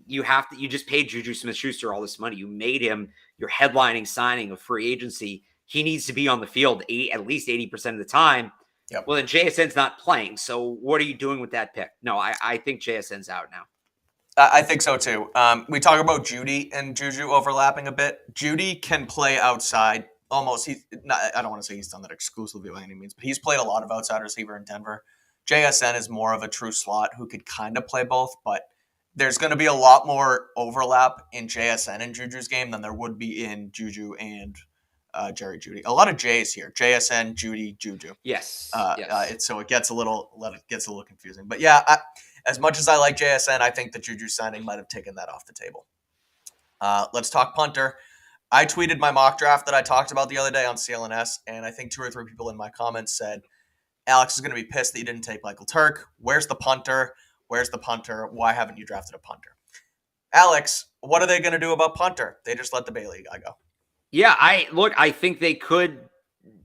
you just paid Juju Smith-Schuster all this money. You made him your headlining signing of free agency. He needs to be on the field at least 80% of the time. Yep. Well, then JSN's not playing. So what are you doing with that pick? No, I think JSN's out now. I think so too. We talk about Judy and Juju overlapping a bit. Judy can play outside almost. I don't want to say he's done that exclusively by any means, but he's played a lot of outside receiver in Denver. JSN is more of a true slot who could kind of play both, but there's going to be a lot more overlap in JSN and Juju's game than there would be in Juju and Jerry Judy. A lot of J's here. JSN, Judy, Juju. Yes. So it gets a little confusing. But yeah, as much as I like JSN, I think the Juju signing might have taken that off the table. Let's talk punter. I tweeted my mock draft that I talked about the other day on CLNS, and I think 2 or 3 people in my comments said, Alex is going to be pissed that you didn't take Michael Turk. Where's the punter? Why haven't you drafted a punter? Alex, what are they going to do about punter? They just let the Bailey guy go. Yeah, I think they could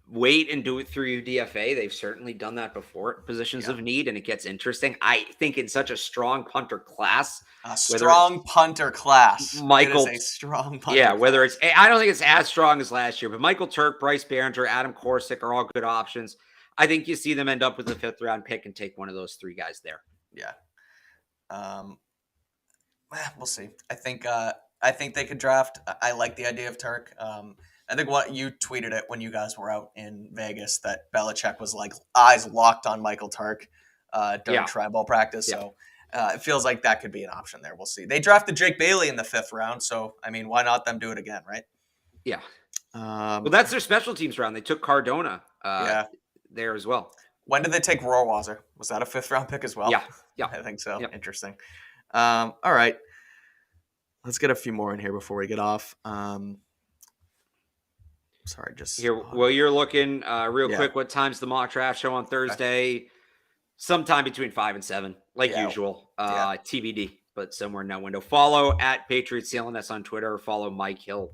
wait and do it through DFA. They've certainly done that before at positions of need, and it gets interesting. I think in such a strong punter class, A strong punter class. Michael, it is a strong punter whether class. I don't think it's as strong as last year, but Michael Turk, Bryce Behringer, Adam Korsick are all good options. I think you see them end up with a 5th round pick and take one of those 3 guys there. Yeah. We'll see. I think they could draft. I like the idea of Turk. I think what you tweeted it when you guys were out in Vegas that Belichick was like eyes locked on Michael Turk during tri-ball practice. Yeah. So it feels like that could be an option there. We'll see. They drafted Jake Bailey in the 5th round, so I mean, why not them do it again, right? Yeah. Well, that's their special teams round. They took Cardona there as well. When did they take Rohrwasser? Was that a 5th round pick as well? Yeah. I think so. Yep. Interesting. All right. Let's get a few more in here before we get off. Sorry, just here. Well, you're looking real quick. What time's the mock draft show on Thursday? Okay. Sometime between 5 and 7, like usual. TBD, but somewhere in that window. Follow at Patriots CLNS on Twitter. Follow Mike. He'll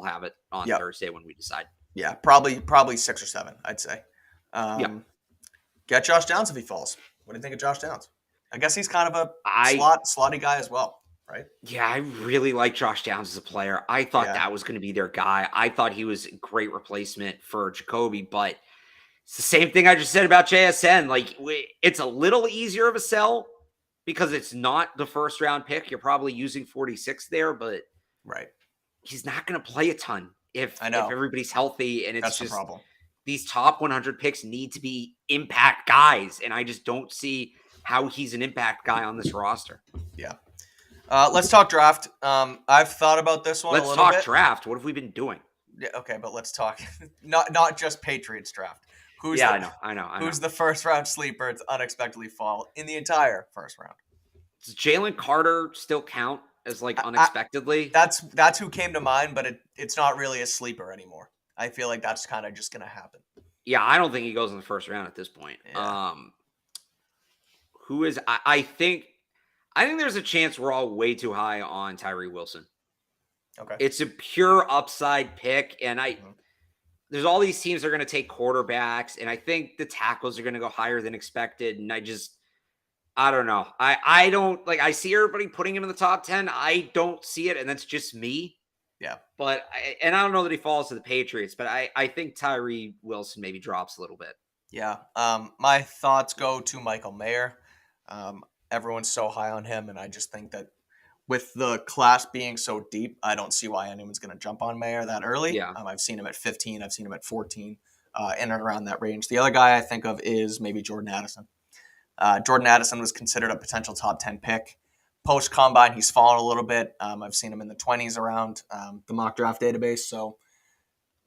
have it on Thursday when we decide. Yeah, probably 6 or 7, I'd say. Get Josh Downs if he falls. What do you think of Josh Downs? I guess he's kind of a slotty guy as well, right? Yeah, I really like Josh Downs as a player. I thought that was going to be their guy. I thought he was a great replacement for Jacoby, but it's the same thing I just said about JSN. Like, it's a little easier of a sell because it's not the 1st round pick. You're probably using 46 there, but he's not going to play a ton if everybody's healthy, and it's just the problem. These top 100 picks need to be impact guys, and I just don't see how he's an impact guy on this roster. Yeah. Let's talk draft. I've thought about this one a little bit. Let's talk draft. What have we been doing? Yeah, okay, but let's talk not just Patriots draft. I know. Who's the 1st round sleeper to unexpectedly fall in the entire 1st round? Does Jalen Carter still count as unexpectedly? That's who came to mind, but it's not really a sleeper anymore. I feel like that's kind of just going to happen. Yeah, I don't think he goes in the 1st round at this point. Yeah. Who is? I think there's a chance we're all way too high on Tyree Wilson. Okay, it's a pure upside pick, and there's all these teams that are going to take quarterbacks, and I think the tackles are going to go higher than expected. And I don't know. I don't like. I see everybody putting him in the top 10. I don't see it, and that's just me. Yeah, but I don't know that he falls to the Patriots, but I think Tyree Wilson maybe drops a little bit. Yeah. My thoughts go to Michael Mayer. Everyone's so high on him, and I just think that with the class being so deep, I don't see why anyone's going to jump on Mayer that early. Yeah. I've seen him at 15. I've seen him at 14, in and around that range. The other guy I think of is maybe Jordan Addison. Jordan Addison was considered a potential top 10 pick. Post-combine, he's fallen a little bit. I've seen him in the 20s around the mock draft database. So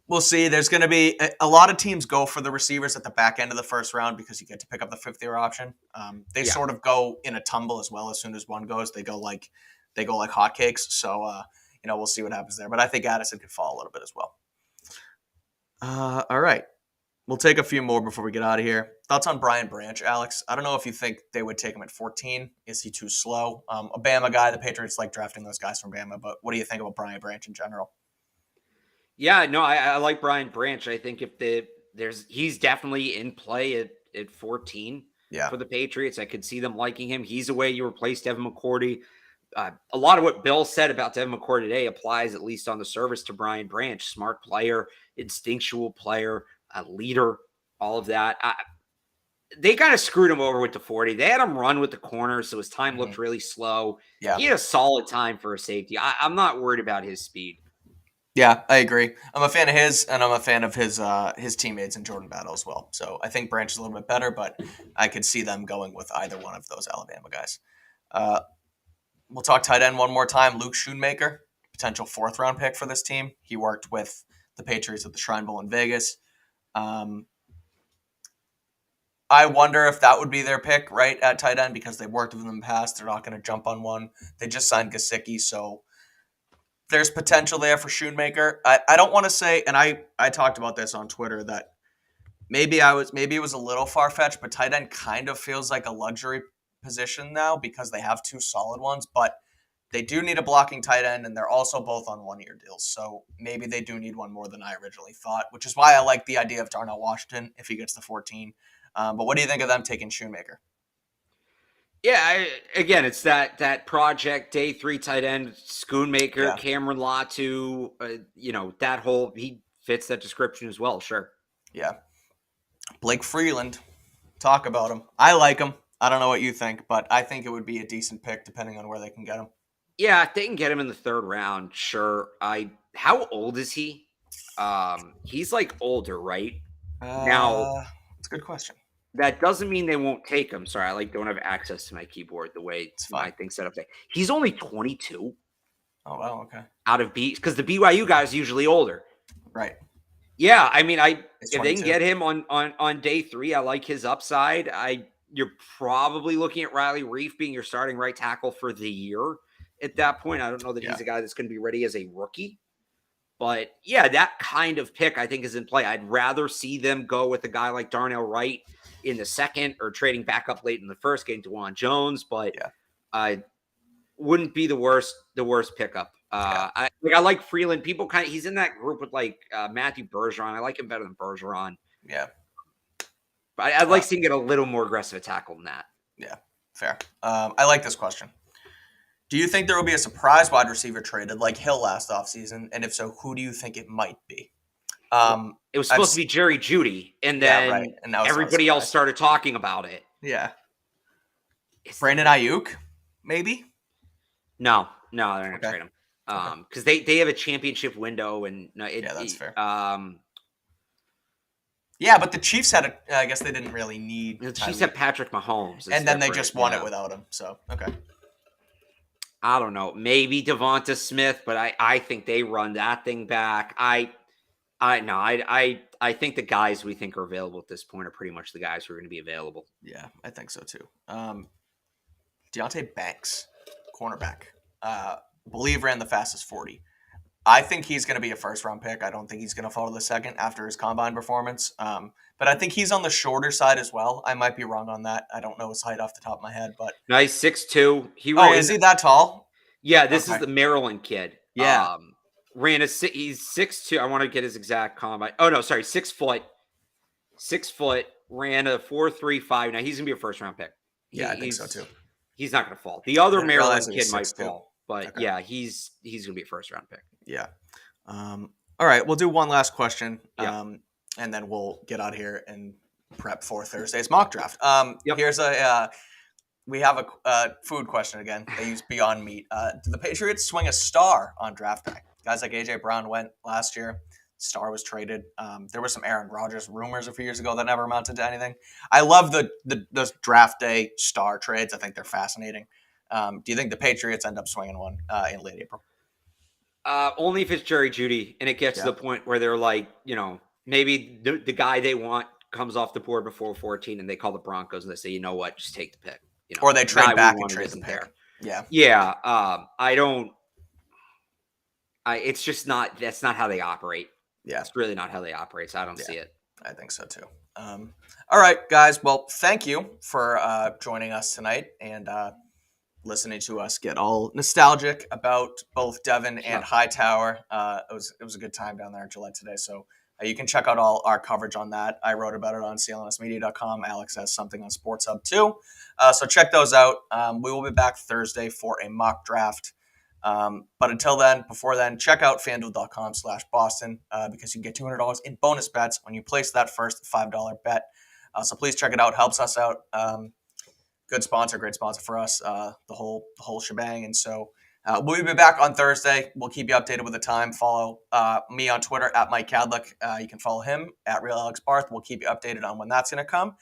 we'll see. There's going to be a lot of teams go for the receivers at the back end of the 1st round because you get to pick up the 5th-year option. They sort of go in a tumble as well. As soon as one goes, they go like hotcakes. So we'll see what happens there. But I think Addison could fall a little bit as well. All right. We'll take a few more before we get out of here. Thoughts on Brian Branch, Alex? I don't know if you think they would take him at 14. Is he too slow? A Bama guy. The Patriots like drafting those guys from Bama. But what do you think about Brian Branch in general? Yeah, no, I like Brian Branch. I think he's definitely in play at 14 for the Patriots. I could see them liking him. He's a way you replace Devin McCourty. A lot of what Bill said about Devin McCourty today applies, at least on the surface, to Brian Branch. Smart player, instinctual player, a leader, all of that. They kind of screwed him over with the 40. They had him run with the corner, so his time looked really slow. Yeah. He had a solid time for a safety. I'm not worried about his speed. Yeah, I agree. I'm a fan of his, and I'm a fan of his teammates in Jordan Battle as well. So I think Branch is a little bit better, but I could see them going with either one of those Alabama guys. We'll talk tight end one more time. Luke Schoonmaker, potential 4th round pick for this team. He worked with the Patriots at the Shrine Bowl in Vegas. I wonder if that would be their pick, right, at tight end, because they worked with them in the past. They're not going to jump on one. They just signed Gesicki, so there's potential there for Schoonmaker. I don't want to say, and I talked about this on Twitter, that maybe it was a little far-fetched, but tight end kind of feels like a luxury position now because they have 2 solid ones. But They do need a blocking tight end, and they're also both on one-year deals. So maybe they do need one more than I originally thought, which is why I like the idea of Darnell Washington if he gets the 14. But what do you think of them taking Shoemaker? Yeah, again, it's that project day 3 tight end, Schoonmaker, Yeah. Cameron Latu, that whole, he fits that description as well, sure. Yeah. Blake Freeland, talk about him. I like him. I don't know what you think, but I think it would be a decent pick depending on where they can get him. Yeah, if they can get him in the 3rd round, sure. How old is he? He's like older, right? Now, it's a good question. that doesn't mean they won't take him. Sorry, I don't have access to my keyboard the way my thing's set up there. He's only 22. Oh, wow, okay. Out of B, because the BYU guys are usually older. Right. Yeah, I mean, if they can 22. get him on day 3, I like his upside. You're probably looking at Riley Reif being your starting right tackle for the year at that point. I don't know that he's a guy that's going to be ready as a rookie. But yeah, that kind of pick I think is in play. I'd rather see them go with a guy like Darnell Wright in the 2nd or trading back up late in the 1st, getting DeJuan Jones, but I wouldn't be the worst pickup. I like Freeland. People he's in that group with like Matthew Bergeron. I like him better than Bergeron. Yeah. But I'd like seeing get a little more aggressive a tackle than that. Yeah, fair. I like this question. Do you think there will be a surprise wide receiver traded like Hill last offseason? And if so, who do you think it might be? It was supposed to be Jerry Jeudy, and then and everybody else started talking about it. Yeah. Brandon Ayuk, maybe? No, they're not going to trade him. Because they have a championship window, and that's fair. Yeah, but the Chiefs had I guess they didn't really need. The Chiefs had Patrick Mahomes, and then they just won it without him. So okay. I don't know. Maybe Devonta Smith, but I think they run that thing back. I think the guys we think are available at this point are pretty much the guys who are going to be available. Yeah, I think so too. Deonte Banks, cornerback, believe ran the fastest 40. I think he's going to be a 1st-round pick. I don't think he's going to fall to the 2nd after his combine performance. But I think he's on the shorter side as well. I might be wrong on that. I don't know his height off the top of my head, but nice 6'2". Is he that tall? Yeah, this is the Maryland kid. Yeah, he's 6'2". I want to get his exact combine. Oh no, sorry, 6 foot. 6 foot, ran a 4.35. Now he's gonna be a 1st-round pick. I think so too. He's not gonna fall. The other Maryland kid might 6'2". fall, but yeah, he's gonna be a 1st-round pick. Yeah. All right, we'll do one last question, and then we'll get out of here and prep for Thursday's mock draft. Here's we have a food question again. They use Beyond Meat. Do the Patriots swing a star on draft day? Guys like A.J. Brown went last year. Star was traded. There were some Aaron Rodgers rumors a few years ago that never amounted to anything. I love those draft day star trades. I think they're fascinating. Do you think the Patriots end up swinging one in late April? Only if it's Jerry Jeudy and it gets to the point where they're like, maybe the guy they want comes off the board before 14 and they call the Broncos and they say, you know what, just take the pick. Or they trade back and trade the pick. There. Yeah. Yeah. It's just not, that's not how they operate. Yeah. It's really not how they operate. So I don't see it. I think so too. All right, guys. Well, thank you for joining us tonight and listening to us get all nostalgic about both Devin and Hightower. It was a good time down there in Gillette today. So you can check out all our coverage on that. I wrote about it on CLNSmedia.com. Alex has something on Sports Hub too. So check those out. We will be back Thursday for a mock draft. But before then, check out FanDuel.com/Boston because you can get $200 in bonus bets when you place that first $5 bet. So please check it out. Helps us out. Good sponsor, great sponsor for us, the whole shebang. And so we'll be back on Thursday. We'll keep you updated with the time. Follow me on Twitter at Mike Kadlick. You can follow him at Real Alex Barth. We'll keep you updated on when that's going to come.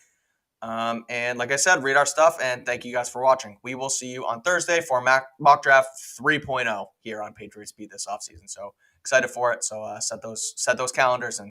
And like I said, read our stuff, and thank you guys for watching. We will see you on Thursday for Mock Draft 3.0 here on Patriots Beat this offseason. So excited for it. So set those calendars and